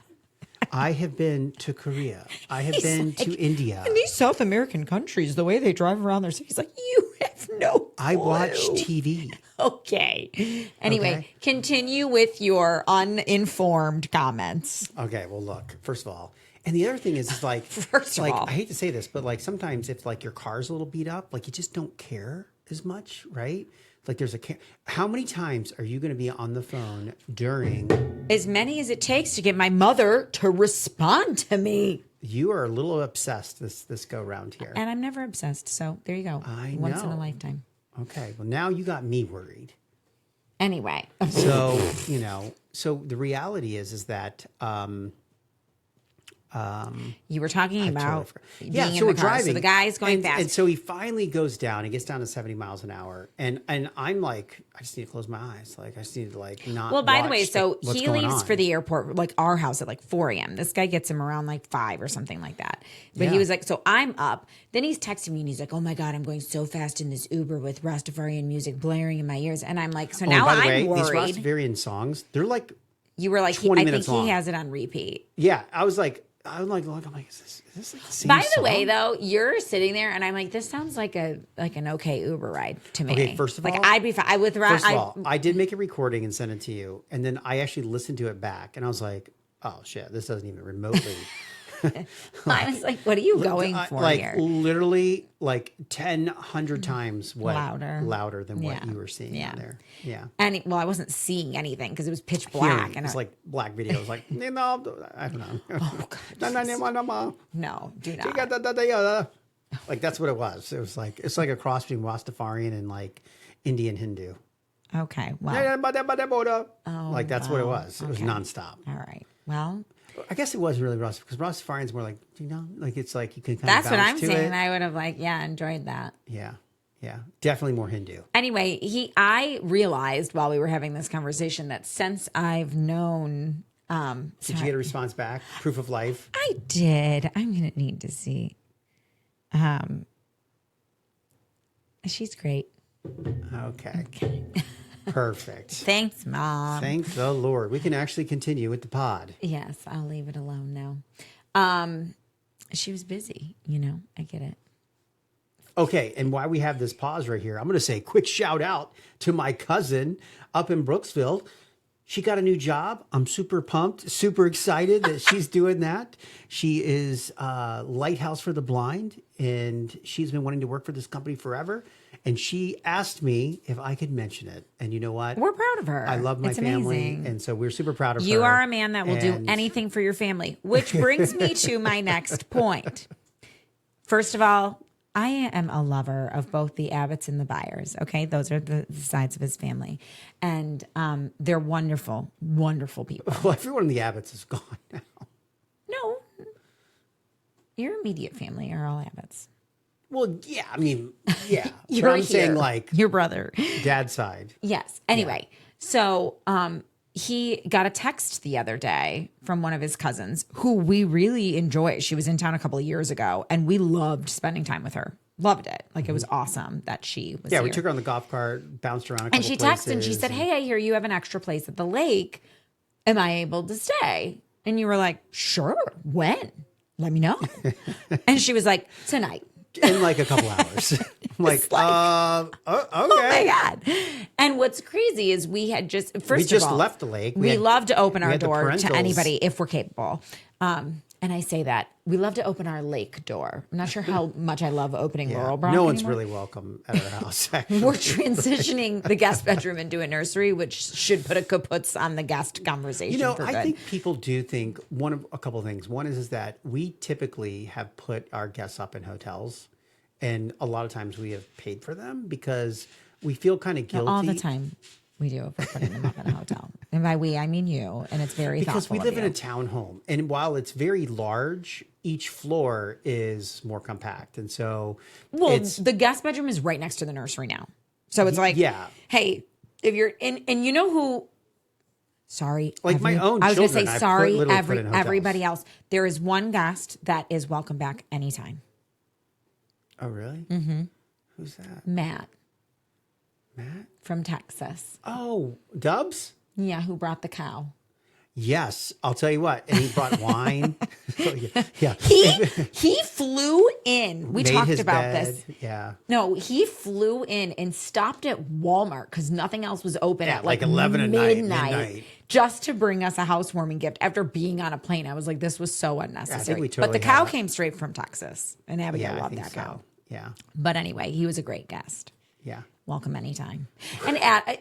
Speaker 1: I have been to Korea. I have been to India.
Speaker 2: In these South American countries, the way they drive around their cities, like you have no.
Speaker 1: I watch
Speaker 2: clue.
Speaker 1: TV.
Speaker 2: Okay. Anyway,
Speaker 1: Okay.
Speaker 2: continue with your uninformed comments.
Speaker 1: Okay, well, look. First of all, and the other thing is like,
Speaker 2: First of
Speaker 1: like
Speaker 2: all.
Speaker 1: I hate to say this, but like sometimes if like your car's a little beat up, like you just don't care as much, right? Like there's how many times are you going to be on the phone during?
Speaker 2: As many as it takes to get my mother to respond to me.
Speaker 1: You are a little obsessed this go round here.
Speaker 2: And I'm never obsessed. So there you go.
Speaker 1: I
Speaker 2: Once in a
Speaker 1: know.
Speaker 2: lifetime.
Speaker 1: Okay, well now you got me worried.
Speaker 2: Anyway.
Speaker 1: So so the reality is that
Speaker 2: You were talking about
Speaker 1: totally
Speaker 2: being in
Speaker 1: so
Speaker 2: the
Speaker 1: we're
Speaker 2: car.
Speaker 1: driving.
Speaker 2: So the guy's going fast.
Speaker 1: And so he finally goes down. He gets down to 70 miles an hour. And I'm like, I just need to close my eyes. Like I just need to like not.
Speaker 2: Well, by the way,
Speaker 1: watch
Speaker 2: so
Speaker 1: what's
Speaker 2: he
Speaker 1: going
Speaker 2: leaves
Speaker 1: on.
Speaker 2: for the airport, like our house at like 4 a.m. This guy gets him around like 5 or something like that. But he
Speaker 1: Yeah.
Speaker 2: was like, so I'm up. Then he's texting me and he's like, oh my God, I'm going so fast in this Uber with Rastafarian music blaring in my ears. And I'm like, so
Speaker 1: Oh,
Speaker 2: now
Speaker 1: and by the
Speaker 2: I'm
Speaker 1: way,
Speaker 2: worried.
Speaker 1: these Rastafarian songs, they're like,
Speaker 2: You were like,
Speaker 1: 20
Speaker 2: I think
Speaker 1: minutes
Speaker 2: he
Speaker 1: long.
Speaker 2: has it on repeat.
Speaker 1: yeah. I'm like, is this like the same
Speaker 2: By the way,
Speaker 1: song?
Speaker 2: though, you're sitting there and I'm like, this sounds like an okay Uber ride to me.
Speaker 1: Okay, first of
Speaker 2: like
Speaker 1: all-
Speaker 2: I'd be fine with
Speaker 1: First of all, I did make a recording and send it to you, and then I actually listened to it back, and I was like, "Oh shit, this doesn't even remotely."
Speaker 2: I was like, what are you going for
Speaker 1: like
Speaker 2: here?
Speaker 1: literally like 10, 100 times louder than what
Speaker 2: Yeah.
Speaker 1: you were seeing
Speaker 2: Yeah.
Speaker 1: on there. Yeah.
Speaker 2: And I wasn't seeing anything because it was pitch black.
Speaker 1: Hearing,
Speaker 2: And
Speaker 1: it's like black videos, like I don't know.
Speaker 2: no, do not.
Speaker 1: Like that's what it was. It was like it's like a cross between Rastafarian and like Indian Hindu.
Speaker 2: Okay, well,
Speaker 1: Like that's what it was. It was nonstop.
Speaker 2: all right. Well,
Speaker 1: I guess it was really Rastafarian because Rastafarian's more like like it's like you can kind
Speaker 2: that's
Speaker 1: of
Speaker 2: what
Speaker 1: bounce
Speaker 2: I'm
Speaker 1: to
Speaker 2: saying.
Speaker 1: it.
Speaker 2: I would have enjoyed that.
Speaker 1: Yeah. Yeah. Definitely more Hindu.
Speaker 2: Anyway, I realized while we were having this conversation that since I've known,
Speaker 1: Did you get a response back? Proof of life?
Speaker 2: I did. I'm going to need to see. She's great.
Speaker 1: Okay. Perfect.
Speaker 2: Thanks, Mom.
Speaker 1: Thank the Lord. We can actually continue with the pod.
Speaker 2: Yes, I'll leave it alone now. She was busy, I get it.
Speaker 1: Okay, and while we have this pause right here, I'm going to say a quick shout out to my cousin up in Brooksville. She got a new job. I'm super pumped, super excited that she's doing that. She is Lighthouse for the Blind, and she's been wanting to work for this company forever. And she asked me if I could mention it. And you know what?
Speaker 2: We're proud of her.
Speaker 1: I love my
Speaker 2: It's
Speaker 1: family,
Speaker 2: amazing.
Speaker 1: and so we're super proud of her.
Speaker 2: You are a man that will do
Speaker 1: And-
Speaker 2: anything for your family, which brings me to my next point. First of all, I am a lover of both the Abbotts and the Byers. Okay, those are the sides of his family, and they're wonderful, wonderful people.
Speaker 1: Well, everyone in the Abbotts is gone now.
Speaker 2: No, your immediate family are all Abbotts.
Speaker 1: Well, yeah, I mean, yeah. But
Speaker 2: You're
Speaker 1: I'm saying
Speaker 2: here.
Speaker 1: like
Speaker 2: Your brother.
Speaker 1: dad's side.
Speaker 2: Yes. Anyway, so he got a text the other day from one of his cousins who we really enjoy. She was in town a couple of years ago, and we loved spending time with her. Loved it. Like, it was awesome that she was
Speaker 1: Yeah,
Speaker 2: here.
Speaker 1: we took her on the golf cart, bounced around a couple
Speaker 2: And she
Speaker 1: places.
Speaker 2: texted and she said, "Hey, I hear you have an extra place at the lake. Am I able to stay?" And you were like, "Sure. When? Let me know." And she was like, "Tonight."
Speaker 1: in like a couple hours. I'm like, okay.
Speaker 2: Oh my God. And what's crazy is we had just, first
Speaker 1: just
Speaker 2: of all,
Speaker 1: left the lake.
Speaker 2: We
Speaker 1: had-
Speaker 2: love to open
Speaker 1: we
Speaker 2: our
Speaker 1: had the
Speaker 2: door to
Speaker 1: parentals.
Speaker 2: anybody if we're capable. And I say that we love to open our lake door. I'm not sure how much I love opening
Speaker 1: Yeah,
Speaker 2: Laurel Bronc
Speaker 1: no one's
Speaker 2: anymore.
Speaker 1: really welcome at our house. Actually.
Speaker 2: We're transitioning the guest bedroom into a nursery, which should put a kaputz on the guest conversation.
Speaker 1: You know,
Speaker 2: for
Speaker 1: I
Speaker 2: good.
Speaker 1: think people do think a couple of things. One is that we typically have put our guests up in hotels, and a lot of times we have paid for them because we feel kind of guilty
Speaker 2: all the time we do if we're putting them up in a hotel. And by we, I mean you. And it's very
Speaker 1: because
Speaker 2: thoughtful
Speaker 1: we live
Speaker 2: of
Speaker 1: in
Speaker 2: you.
Speaker 1: a townhome, and while it's very large, each floor is more compact, and so
Speaker 2: Well,
Speaker 1: it's
Speaker 2: the guest bedroom is right next to the nursery now. So it's like,
Speaker 1: yeah.
Speaker 2: hey, if you're in, and you know who, sorry.
Speaker 1: Like my own
Speaker 2: I was going to
Speaker 1: children,
Speaker 2: say,
Speaker 1: I
Speaker 2: sorry,
Speaker 1: literally put in hotels.
Speaker 2: everybody else. There is one guest that is welcome back anytime.
Speaker 1: Oh, really? Mm-hmm. Who's that?
Speaker 2: Matt
Speaker 1: Matt?
Speaker 2: from Texas.
Speaker 1: Oh, Dubs?
Speaker 2: Yeah, who brought the cow.
Speaker 1: Yes, I'll tell you what. And he brought wine. Oh, yeah.
Speaker 2: He flew in. We
Speaker 1: Made
Speaker 2: talked
Speaker 1: his
Speaker 2: about
Speaker 1: bed.
Speaker 2: this.
Speaker 1: Yeah.
Speaker 2: No, he flew in and stopped at Walmart because nothing else was open
Speaker 1: Yeah,
Speaker 2: at
Speaker 1: like
Speaker 2: like
Speaker 1: 11 at night, midnight.
Speaker 2: just to bring us a housewarming gift after being on a plane. I was like, this was so unnecessary.
Speaker 1: we
Speaker 2: but
Speaker 1: totally
Speaker 2: the cow
Speaker 1: had it.
Speaker 2: came straight from Texas, and Abigail
Speaker 1: Yeah, I
Speaker 2: loved
Speaker 1: think
Speaker 2: that
Speaker 1: so.
Speaker 2: cow.
Speaker 1: Yeah.
Speaker 2: But anyway, he was a great guest.
Speaker 1: Yeah.
Speaker 2: Welcome anytime. And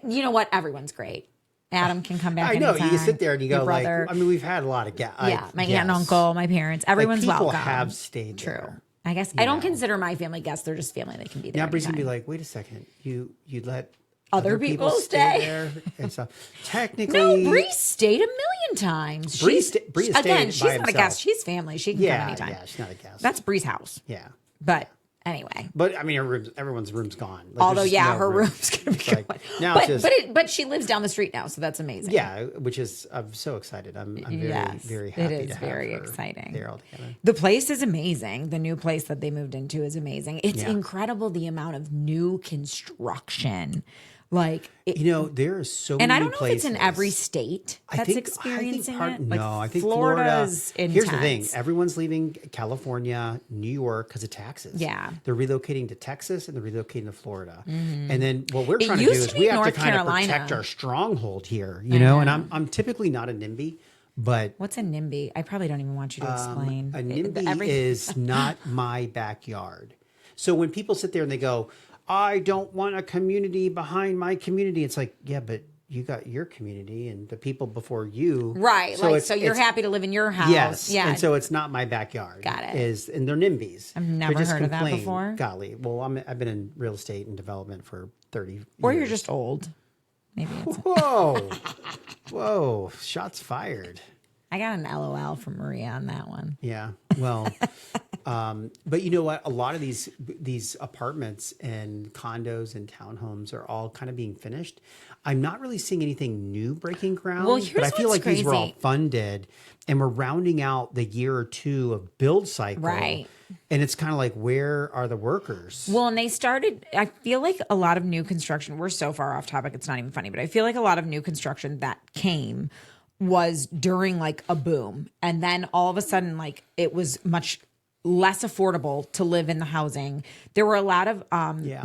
Speaker 2: you know what? Everyone's great. Adam can come back.
Speaker 1: I know.
Speaker 2: Anytime.
Speaker 1: You sit there and you
Speaker 2: Your
Speaker 1: go
Speaker 2: brother.
Speaker 1: like, I mean, we've had a lot of guests.
Speaker 2: Yeah, my aunt and uncle, my parents, everyone's
Speaker 1: people
Speaker 2: welcome.
Speaker 1: have stayed
Speaker 2: True.
Speaker 1: there.
Speaker 2: I guess I don't consider my family guests. They're just family. They can be there.
Speaker 1: Now Bree's gonna be
Speaker 2: anytime.
Speaker 1: like, wait a second, you let
Speaker 2: Other people stay?
Speaker 1: there and stuff. Technically,
Speaker 2: No, Bree stayed a million times.
Speaker 1: Bree
Speaker 2: She's,
Speaker 1: Bree has
Speaker 2: again,
Speaker 1: stayed
Speaker 2: she's
Speaker 1: by
Speaker 2: not a
Speaker 1: himself.
Speaker 2: guest. She's family. She can come
Speaker 1: Yeah,
Speaker 2: anytime.
Speaker 1: yeah, she's not a guest.
Speaker 2: That's Bree's house.
Speaker 1: yeah.
Speaker 2: But anyway.
Speaker 1: But I mean, everyone's room's gone. Like,
Speaker 2: Although,
Speaker 1: there's just
Speaker 2: yeah,
Speaker 1: no
Speaker 2: her
Speaker 1: room.
Speaker 2: room's going to be
Speaker 1: It's like,
Speaker 2: gone.
Speaker 1: now
Speaker 2: But,
Speaker 1: it's just,
Speaker 2: but she lives down the street now, so that's amazing.
Speaker 1: yeah, which is I'm so excited. I'm very
Speaker 2: Yes,
Speaker 1: very
Speaker 2: it
Speaker 1: happy
Speaker 2: is
Speaker 1: to have
Speaker 2: very
Speaker 1: her
Speaker 2: exciting.
Speaker 1: there all together.
Speaker 2: The place is amazing. The new place that they moved into is amazing. It's
Speaker 1: Yeah.
Speaker 2: incredible the amount of new construction. Like,
Speaker 1: You know, there are so
Speaker 2: and
Speaker 1: many
Speaker 2: I don't know
Speaker 1: places.
Speaker 2: if it's in every state that's experiencing it. Like,
Speaker 1: No, I think
Speaker 2: Florida's
Speaker 1: Florida. Here's the thing:
Speaker 2: intense.
Speaker 1: everyone's leaving California, New York because of taxes.
Speaker 2: Yeah.
Speaker 1: they're relocating to Texas and they're relocating to Florida. And then what we're
Speaker 2: It
Speaker 1: trying to do
Speaker 2: used
Speaker 1: is
Speaker 2: to
Speaker 1: we
Speaker 2: be
Speaker 1: have
Speaker 2: North
Speaker 1: to kind
Speaker 2: Carolina.
Speaker 1: of protect our stronghold here, you know. And I'm typically not a NIMBY, but
Speaker 2: What's a NIMBY? I probably don't even want you to explain.
Speaker 1: a NIMBY is not my backyard. So when people sit there and they go, I don't want a community behind my community. It's like, yeah, but you got your community and the people before you.
Speaker 2: Right. So,
Speaker 1: it's-
Speaker 2: so you're
Speaker 1: it's-
Speaker 2: happy to live in your house.
Speaker 1: Yes.
Speaker 2: Yeah.
Speaker 1: And so it's not my backyard.
Speaker 2: Got it.
Speaker 1: And they're NIMBYs.
Speaker 2: I've never
Speaker 1: They just
Speaker 2: heard of that
Speaker 1: complain.
Speaker 2: before.
Speaker 1: Golly. Well, I've been in real estate and development for 30
Speaker 2: or
Speaker 1: years.
Speaker 2: you're just old. Maybe it's.
Speaker 1: Whoa. Whoa. Shots fired.
Speaker 2: I got an LOL from Maria on that one.
Speaker 1: Yeah. Well, But you know what? A lot of these apartments and condos and townhomes are all kind of being finished. I'm not really seeing anything new breaking ground.
Speaker 2: Well, here's
Speaker 1: but I feel
Speaker 2: what's
Speaker 1: like these were all
Speaker 2: crazy.
Speaker 1: funded, and we're rounding out the year or two of build cycle.
Speaker 2: Right.
Speaker 1: And it's kind of like, where are the workers?
Speaker 2: Well, and they started, I feel like a lot of new construction, we're so far off topic, it's not even funny, but I feel like a lot of new construction that came was during like a boom. And then all of a sudden, like it was much less affordable to live in the housing. There were a lot of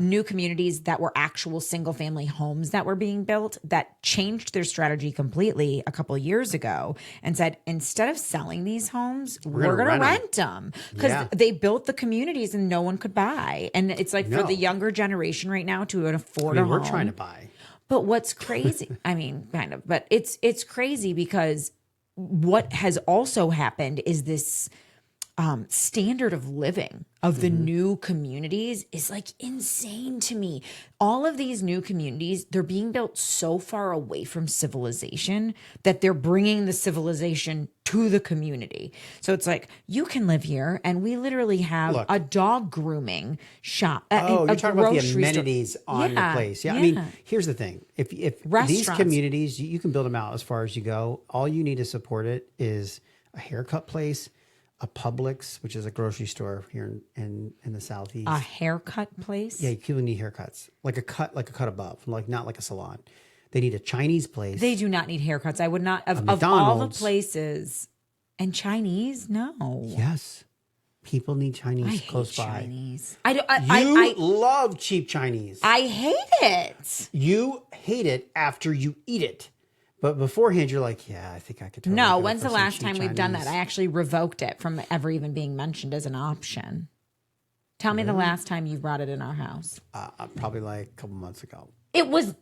Speaker 2: new communities that were actual single family homes that were being built that changed their strategy completely a couple of years ago and said, instead of selling these homes, we're going to rent them because
Speaker 1: Yeah.
Speaker 2: they built the communities and no one could buy. And it's like for
Speaker 1: No.
Speaker 2: the younger generation right now to afford
Speaker 1: I mean,
Speaker 2: a
Speaker 1: we're
Speaker 2: home.
Speaker 1: trying to buy.
Speaker 2: But what's crazy, I mean, kind of, but it's crazy because what has also happened is this standard of living of the new communities is like insane to me. All of these new communities, they're being built so far away from civilization that they're bringing the civilization to the community. So it's like, you can live here and we literally have
Speaker 1: Look.
Speaker 2: a dog grooming shop.
Speaker 1: Oh,
Speaker 2: a
Speaker 1: you're talking about the
Speaker 2: grocery store.
Speaker 1: amenities on the
Speaker 2: Yeah,
Speaker 1: place. Yeah. I
Speaker 2: yeah.
Speaker 1: mean, here's the thing. If these
Speaker 2: Restaurants.
Speaker 1: communities, you can build them out as far as you go. All you need to support it is a haircut place, a Publix, which is a grocery store here in the Southeast.
Speaker 2: A haircut place?
Speaker 1: Yeah, people need haircuts. Like a cut above, like not like a salon. They need a Chinese place.
Speaker 2: They do not need haircuts. I would not of all the
Speaker 1: McDonald's.
Speaker 2: places. And Chinese, no.
Speaker 1: Yes. People need Chinese
Speaker 2: I hate
Speaker 1: close
Speaker 2: Chinese. I don't.
Speaker 1: by. You love cheap Chinese.
Speaker 2: I hate it.
Speaker 1: You hate it after you eat it. But beforehand, you're like, yeah, I think I could totally
Speaker 2: No,
Speaker 1: go
Speaker 2: when's
Speaker 1: for
Speaker 2: the
Speaker 1: some
Speaker 2: last
Speaker 1: cheap
Speaker 2: time we've done that?
Speaker 1: Chinese.
Speaker 2: I actually revoked it from ever even being mentioned as an option. Tell me the last time you brought it in our house.
Speaker 1: Probably like a couple months ago.
Speaker 2: It was.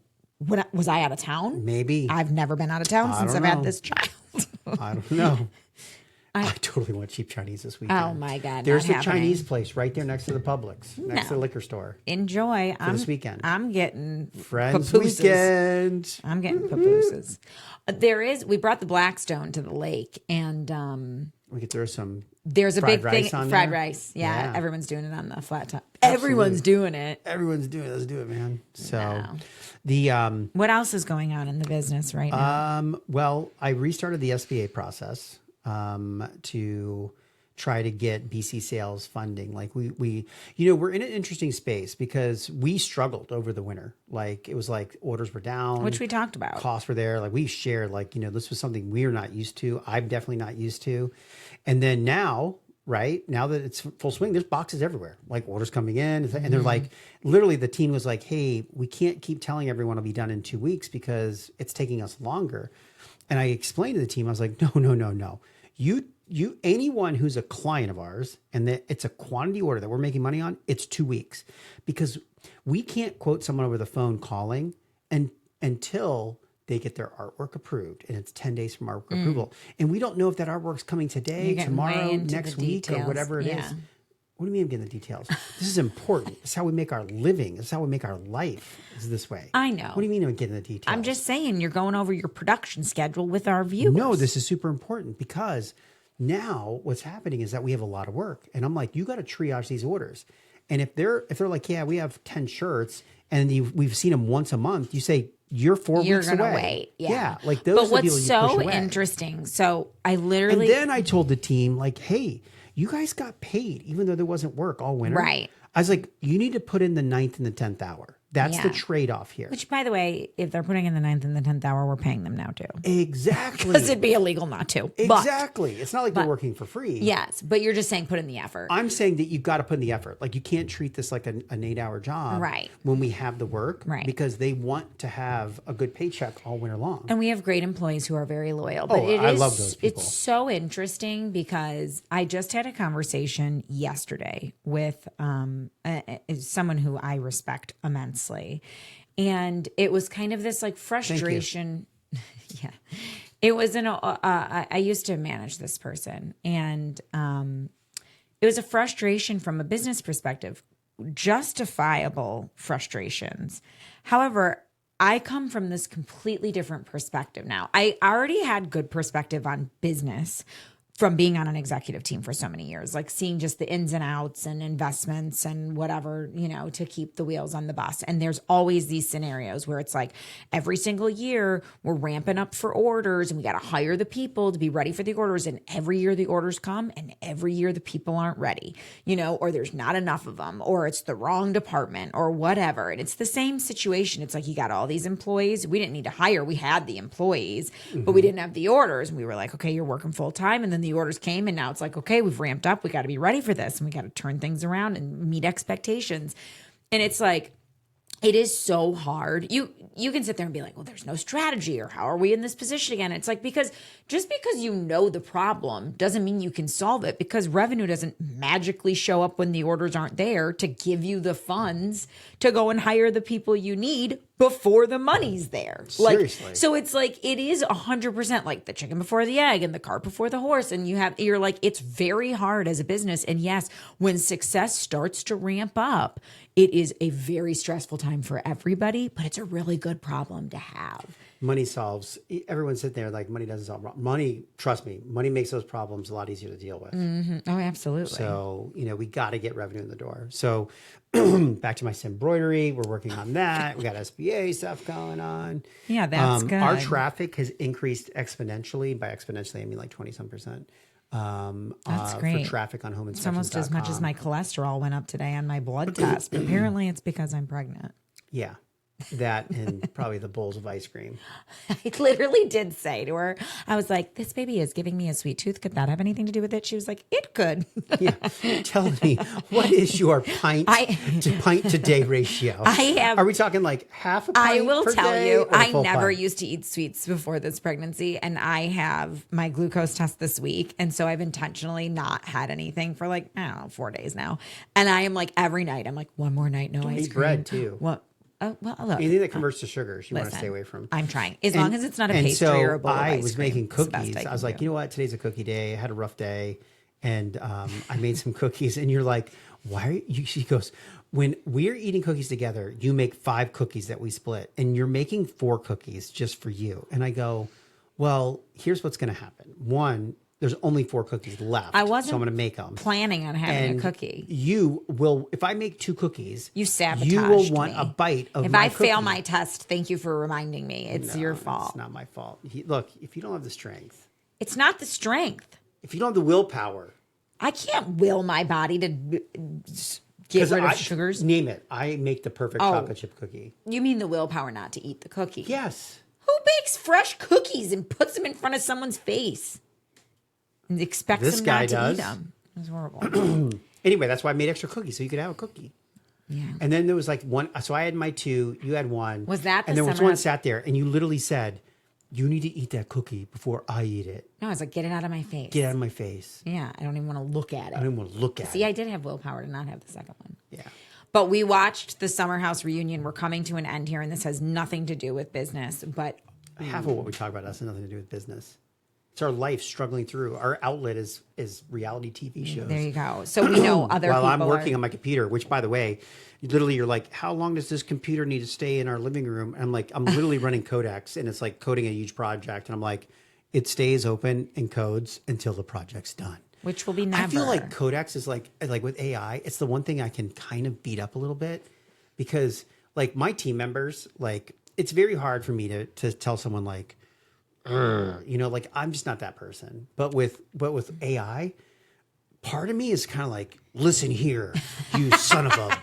Speaker 2: Was I out of town?
Speaker 1: Maybe.
Speaker 2: I've never been out of town since
Speaker 1: don't
Speaker 2: I've had
Speaker 1: know.
Speaker 2: this child.
Speaker 1: I don't know. I totally want cheap Chinese this weekend.
Speaker 2: Oh, my God,
Speaker 1: There's
Speaker 2: not
Speaker 1: a Chinese
Speaker 2: happening.
Speaker 1: place right there next to the Publix, next to the
Speaker 2: No.
Speaker 1: liquor store.
Speaker 2: Enjoy.
Speaker 1: this weekend.
Speaker 2: I'm getting
Speaker 1: Friends
Speaker 2: papooses.
Speaker 1: weekend.
Speaker 2: I'm getting papooses. We brought the Blackstone to the lake, and
Speaker 1: We could throw some.
Speaker 2: there's a
Speaker 1: Fried
Speaker 2: big
Speaker 1: rice
Speaker 2: thing.
Speaker 1: on
Speaker 2: Fried
Speaker 1: there?
Speaker 2: rice. Yeah,
Speaker 1: Yeah.
Speaker 2: everyone's doing it on the flat top. Everyone's doing it.
Speaker 1: Everyone's doing it. Let's do it, man. So
Speaker 2: No.
Speaker 1: the
Speaker 2: What else is going on in the business right now?
Speaker 1: well, I restarted the SBA process to try to get BC sales funding. Like we we're in an interesting space because we struggled over the winter. Like it was like orders were down,
Speaker 2: Which we talked about.
Speaker 1: costs were there. Like we shared, like, this was something we're not used to. I'm definitely not used to. And then now, right now that it's full swing, there's boxes everywhere, like orders coming in. And they're like, literally the team was like, hey, we can't keep telling everyone it'll be done in 2 weeks because it's taking us longer. And I explained to the team, I was like, no. Anyone who's a client of ours and that it's a quantity order that we're making money on, it's 2 weeks because we can't quote someone over the phone calling until they get their artwork approved, and it's 10 days from artwork approval. And we don't know if that artwork's coming today,
Speaker 2: You're getting way
Speaker 1: tomorrow,
Speaker 2: into
Speaker 1: next
Speaker 2: the
Speaker 1: week, or
Speaker 2: details.
Speaker 1: whatever it is.
Speaker 2: Yeah.
Speaker 1: What do you mean I'm getting the details? This is important. It's how we make our living. It's how we make our life is this way.
Speaker 2: I know.
Speaker 1: What do you mean I'm getting the details?
Speaker 2: I'm just saying you're going over your production schedule with our viewers.
Speaker 1: No, this is super important because now what's happening is that we have a lot of work, and I'm like, you got to triage these orders. And if they're like, yeah, we have 10 shirts, and we've seen them once a month, you say you're 4
Speaker 2: You're
Speaker 1: weeks
Speaker 2: gonna
Speaker 1: away.
Speaker 2: wait. Yeah.
Speaker 1: like those.
Speaker 2: But
Speaker 1: are the
Speaker 2: what's
Speaker 1: people you
Speaker 2: so
Speaker 1: push away.
Speaker 2: interesting? So I
Speaker 1: And
Speaker 2: literally
Speaker 1: then I told the team, like, hey, you guys got paid even though there wasn't work all winter.
Speaker 2: Right.
Speaker 1: I was like, you need to put in the 9th and the 10th hour. That's the
Speaker 2: Yeah.
Speaker 1: trade-off here.
Speaker 2: Which, by the way, if they're putting in the 9th and the 10th hour, we're paying them now too.
Speaker 1: Exactly.
Speaker 2: Because it'd be illegal not to. But,
Speaker 1: Exactly. It's not like they're working for free.
Speaker 2: yes, but you're just saying put in the effort.
Speaker 1: I'm saying that you've got to put in the effort. Like you can't treat this like an 8-hour job,
Speaker 2: Right.
Speaker 1: when we have the work,
Speaker 2: Right.
Speaker 1: Because they want to have a good paycheck all winter long.
Speaker 2: And we have great employees who are very loyal. But
Speaker 1: Oh,
Speaker 2: it
Speaker 1: I
Speaker 2: is,
Speaker 1: love those people.
Speaker 2: It's so interesting because I just had a conversation yesterday with someone who I respect immensely. And it was kind of this like frustration. Yeah. It was I used to manage this person, and it was a frustration from a business perspective, justifiable frustrations. However, I come from this completely different perspective now. I already had good perspective on business from being on an executive team for so many years, like seeing just the ins and outs and investments and whatever, to keep the wheels on the bus. And there's always these scenarios where it's like every single year we're ramping up for orders and we got to hire the people to be ready for the orders. And every year the orders come and every year the people aren't ready, or there's not enough of them, or it's the wrong department or whatever. And it's the same situation. It's like you got all these employees. We didn't need to hire. We had the employees, but we didn't have the orders. And we were like, okay, you're working full time. And then the orders came and now it's like, okay, we've ramped up. We got to be ready for this and we got to turn things around and meet expectations. And it's like, it is so hard. You can sit there and be like, well, there's no strategy, or how are we in this position again? It's like, just because you know the problem doesn't mean you can solve it, because revenue doesn't magically show up when the orders aren't there to give you the funds to go and hire the people you need before the money's there.
Speaker 1: Seriously.
Speaker 2: So it's like, it is 100% like the chicken before the egg and the cart before the horse. And you're like, it's very hard as a business. And yes, when success starts to ramp up, it is a very stressful time for everybody, but it's a really good problem to have.
Speaker 1: Money solves. Everyone's sitting there like money doesn't solve money. Trust me, money makes those problems a lot easier to deal with.
Speaker 2: Mm-hmm. Oh, absolutely.
Speaker 1: So we got to get revenue in the door. So back to my embroidery, we're working on that. We got SBA stuff going on.
Speaker 2: Yeah, that's good.
Speaker 1: Our traffic has increased exponentially. By exponentially, I mean like 20-some%.
Speaker 2: That's great.
Speaker 1: For traffic on home
Speaker 2: It's
Speaker 1: inspections.
Speaker 2: almost as much as my cholesterol went up today on my blood test. But apparently it's because I'm pregnant.
Speaker 1: Yeah. That and probably the bowls of ice cream.
Speaker 2: I literally did say to her, I was like, this baby is giving me a sweet tooth. Could that have anything to do with it? She was like, it could.
Speaker 1: Yeah. Tell me, what is your pint to day ratio? Are we talking like half a pint?
Speaker 2: I will
Speaker 1: per
Speaker 2: tell
Speaker 1: day
Speaker 2: you,
Speaker 1: or a
Speaker 2: I
Speaker 1: full
Speaker 2: never
Speaker 1: pint?
Speaker 2: used to eat sweets before this pregnancy. And I have my glucose test this week. And so I've intentionally not had anything for like, I don't know, 4 days now. And I am like, every night, I'm like, one more night, no ice
Speaker 1: eat
Speaker 2: cream.
Speaker 1: bread too.
Speaker 2: What? Oh, well, look.
Speaker 1: Anything that converts to sugars, you want to
Speaker 2: Listen,
Speaker 1: stay away from.
Speaker 2: I'm trying. As long as it's not a pastry
Speaker 1: so
Speaker 2: or a bowl of
Speaker 1: I
Speaker 2: ice
Speaker 1: was
Speaker 2: cream,
Speaker 1: making
Speaker 2: it's the best
Speaker 1: cookies. I was
Speaker 2: can
Speaker 1: like,
Speaker 2: do.
Speaker 1: you know what? Today's a cookie day. I had a rough day. And I made some cookies. And you're like, why are you? She goes, when we're eating cookies together, you make 5 cookies that we split. And you're making 4 cookies just for you. And I go, well, here's what's going to happen. One, there's only 4 cookies left.
Speaker 2: I wasn't
Speaker 1: so I'm going to make them.
Speaker 2: planning on having
Speaker 1: And
Speaker 2: a cookie.
Speaker 1: you will, if I make 2 cookies,
Speaker 2: You sabotaged
Speaker 1: you will want
Speaker 2: me.
Speaker 1: a bite of
Speaker 2: If
Speaker 1: my
Speaker 2: I fail
Speaker 1: cookie.
Speaker 2: my test, thank you for reminding me. It's your fault.
Speaker 1: It's not my fault. Look, if you don't have the strength,
Speaker 2: It's not the strength.
Speaker 1: if you don't have the willpower,
Speaker 2: I can't will my body to get rid of sugars.
Speaker 1: Name it. I make the perfect chocolate chip cookie.
Speaker 2: You mean the willpower not to eat the cookie?
Speaker 1: Yes.
Speaker 2: Who bakes fresh cookies and puts them in front of someone's face and expects
Speaker 1: This
Speaker 2: them
Speaker 1: guy
Speaker 2: not to
Speaker 1: does.
Speaker 2: eat them? It's horrible.
Speaker 1: Anyway, that's why I made extra cookies so you could have a cookie.
Speaker 2: Yeah.
Speaker 1: And then there was like one. So I had my 2. You had 1.
Speaker 2: Was that
Speaker 1: And
Speaker 2: the
Speaker 1: there was
Speaker 2: summer
Speaker 1: one
Speaker 2: house-
Speaker 1: sat there, and you literally said, "You need to eat that cookie before I eat it.
Speaker 2: No, I was like, get it out of my face.
Speaker 1: Get out of my face.
Speaker 2: Yeah, I don't even want to look at
Speaker 1: I
Speaker 2: it.
Speaker 1: don't even want to look at
Speaker 2: See,
Speaker 1: it."
Speaker 2: I did have willpower to not have the second one.
Speaker 1: Yeah.
Speaker 2: But we watched the Summer House reunion. We're coming to an end here, and this has nothing to do with business. But
Speaker 1: Half of what we talk about has nothing to do with business. It's our life struggling through. Our outlet is reality TV shows.
Speaker 2: there you go. So we know other
Speaker 1: While
Speaker 2: people
Speaker 1: I'm working
Speaker 2: are,
Speaker 1: on my computer, which by the way, you're like, how long does this computer need to stay in our living room? And I'm like, I'm literally running codecs, and it's like coding a huge project. And I'm like, it stays open and codes until the project's done.
Speaker 2: which will be never.
Speaker 1: I feel like codecs is like with AI, it's the one thing I can kind of beat up a little bit, because like my team members, like it's very hard for me to tell someone like, like I'm just not that person. But with AI, part of me is kind of like, listen here, you son of a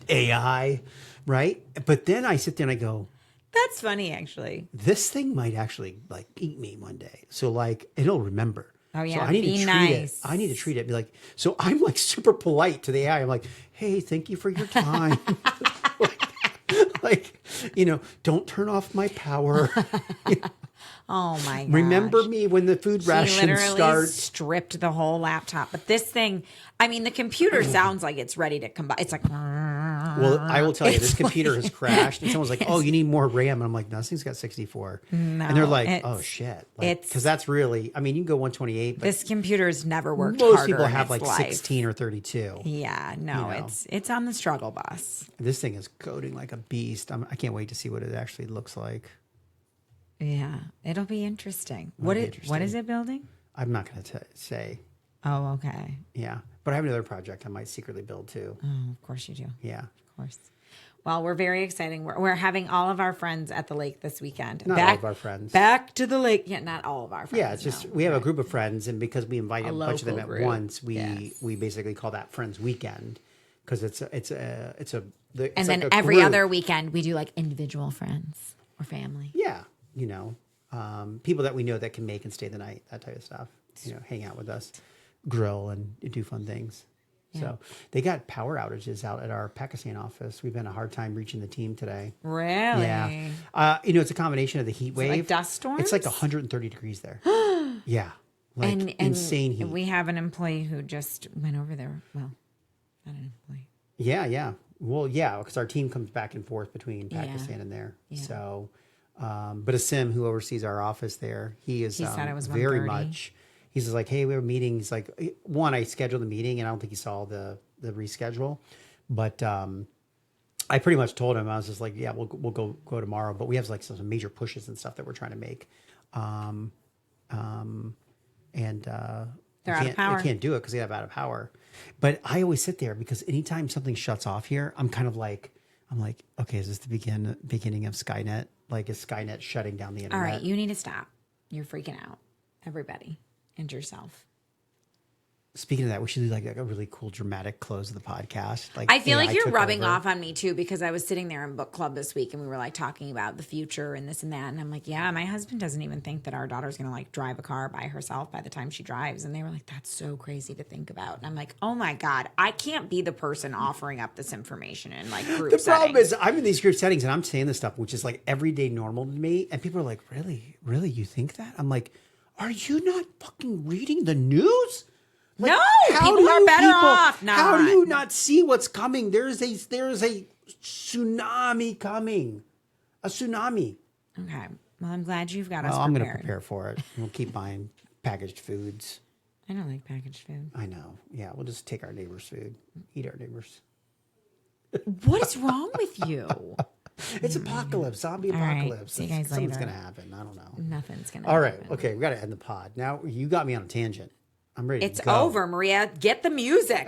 Speaker 1: AI, right? But then I sit there and I go,
Speaker 2: That's funny, actually.
Speaker 1: this thing might actually like eat me one day. So like it'll remember.
Speaker 2: Oh, yeah,
Speaker 1: So I need
Speaker 2: be
Speaker 1: to treat it.
Speaker 2: nice.
Speaker 1: I need to treat it. Be like, so I'm like super polite to the AI. I'm like, hey, thank you for your time. like, don't turn off my power.
Speaker 2: Oh my god!
Speaker 1: Remember me when the food
Speaker 2: She
Speaker 1: ration
Speaker 2: literally
Speaker 1: starts.
Speaker 2: stripped the whole laptop. But this thing, I mean, the computer sounds like it's ready to combine. It's like,
Speaker 1: Well, I will tell you, this computer has crashed, and someone's like, "Oh, you need more RAM," and I'm like, "No, this thing's got 64." and they're like,
Speaker 2: it's-
Speaker 1: "Oh shit!"
Speaker 2: it's-
Speaker 1: Because that's really, I mean, you can go 128, but
Speaker 2: this computer's never worked.
Speaker 1: most
Speaker 2: harder
Speaker 1: people
Speaker 2: in
Speaker 1: have
Speaker 2: its
Speaker 1: like
Speaker 2: life.
Speaker 1: 16 or 32.
Speaker 2: Yeah, no,
Speaker 1: know.
Speaker 2: it's on the struggle bus.
Speaker 1: This thing is coding like a beast. I can't wait to see what it actually looks like.
Speaker 2: Yeah, it'll be interesting.
Speaker 1: It'll
Speaker 2: What
Speaker 1: be
Speaker 2: What
Speaker 1: interesting.
Speaker 2: is it building?
Speaker 1: I'm not going to say.
Speaker 2: Oh, okay.
Speaker 1: Yeah. But I have another project I might secretly build too.
Speaker 2: Oh, of course you do.
Speaker 1: Yeah.
Speaker 2: Of course. Well, we're very exciting. We're having all of our friends at the lake this weekend.
Speaker 1: Not all of our friends.
Speaker 2: Back to the lake. Yeah, not all of our friends.
Speaker 1: Yeah, it's just we have a group of friends, and because we invite a bunch of them at
Speaker 2: local group.
Speaker 1: once, we
Speaker 2: Yes.
Speaker 1: we basically call that Friends Weekend because it's
Speaker 2: And
Speaker 1: like
Speaker 2: then
Speaker 1: a
Speaker 2: every
Speaker 1: group.
Speaker 2: other weekend, we do like individual friends or family.
Speaker 1: Yeah, people that we know that can make and stay the night, that type of stuff. Hang out with us, grill and do fun things. So they got power outages out at our Pakistan office. We've been a hard time reaching the team today.
Speaker 2: Really?
Speaker 1: Yeah. It's a combination of the heat wave.
Speaker 2: like dust storms?
Speaker 1: It's like 130 degrees there. Yeah. Like
Speaker 2: And
Speaker 1: insane heat.
Speaker 2: We have an employee who just went over there. Well, not an employee.
Speaker 1: Yeah. Well, yeah, because our team comes back and forth between Pakistan and there.
Speaker 2: Yeah.
Speaker 1: So, but Asim, who oversees our office there, he
Speaker 2: said it was
Speaker 1: very
Speaker 2: 1:30.
Speaker 1: much. He's just like, hey, we have a meeting. He's like, one, I scheduled a meeting, and I don't think he saw the reschedule, but I pretty much told him I was just like, yeah, we'll go tomorrow, but we have like some major pushes and stuff that we're trying to make, and
Speaker 2: They're out of power.
Speaker 1: We can't do it because they have out of power. But I always sit there because anytime something shuts off here, I'm like, okay, is this the beginning of Skynet? Like, is Skynet shutting down the internet?
Speaker 2: All right, you need to stop. You're freaking out. Everybody and yourself.
Speaker 1: Speaking of that, we should do like a really cool dramatic close of the podcast. Like,
Speaker 2: I feel like you're
Speaker 1: took
Speaker 2: rubbing
Speaker 1: over.
Speaker 2: off on me too, because I was sitting there in book club this week and we were like talking about the future and this and that. And I'm like, yeah, my husband doesn't even think that our daughter's going to like drive a car by herself by the time she drives. And they were like, that's so crazy to think about. And I'm like, oh my God, I can't be the person offering up this information in like group
Speaker 1: The problem
Speaker 2: settings.
Speaker 1: is I'm in these group settings and I'm saying this stuff, which is like everyday normal to me. And people are like, really, you think that? I'm like, are you not fucking reading the news? Like,
Speaker 2: No,
Speaker 1: how
Speaker 2: people
Speaker 1: do
Speaker 2: are
Speaker 1: you
Speaker 2: better off not.
Speaker 1: How do you not see what's coming? There's a tsunami coming. A tsunami.
Speaker 2: Okay. Well, I'm glad you've got us
Speaker 1: Well, I'm
Speaker 2: prepared.
Speaker 1: going to prepare for it. We'll keep buying packaged foods.
Speaker 2: I don't like packaged food.
Speaker 1: I know. Yeah, we'll just take our neighbors' food, eat our neighbors.
Speaker 2: What is wrong with you?
Speaker 1: It's apocalypse, zombie
Speaker 2: All right.
Speaker 1: apocalypse.
Speaker 2: See you guys
Speaker 1: Something's
Speaker 2: later.
Speaker 1: going to happen. I don't know.
Speaker 2: Nothing's going to
Speaker 1: All right. Okay, we got to end the pod. Now, you got me on a tangent. I'm ready
Speaker 2: It's
Speaker 1: to go.
Speaker 2: over, Maria. Get the music.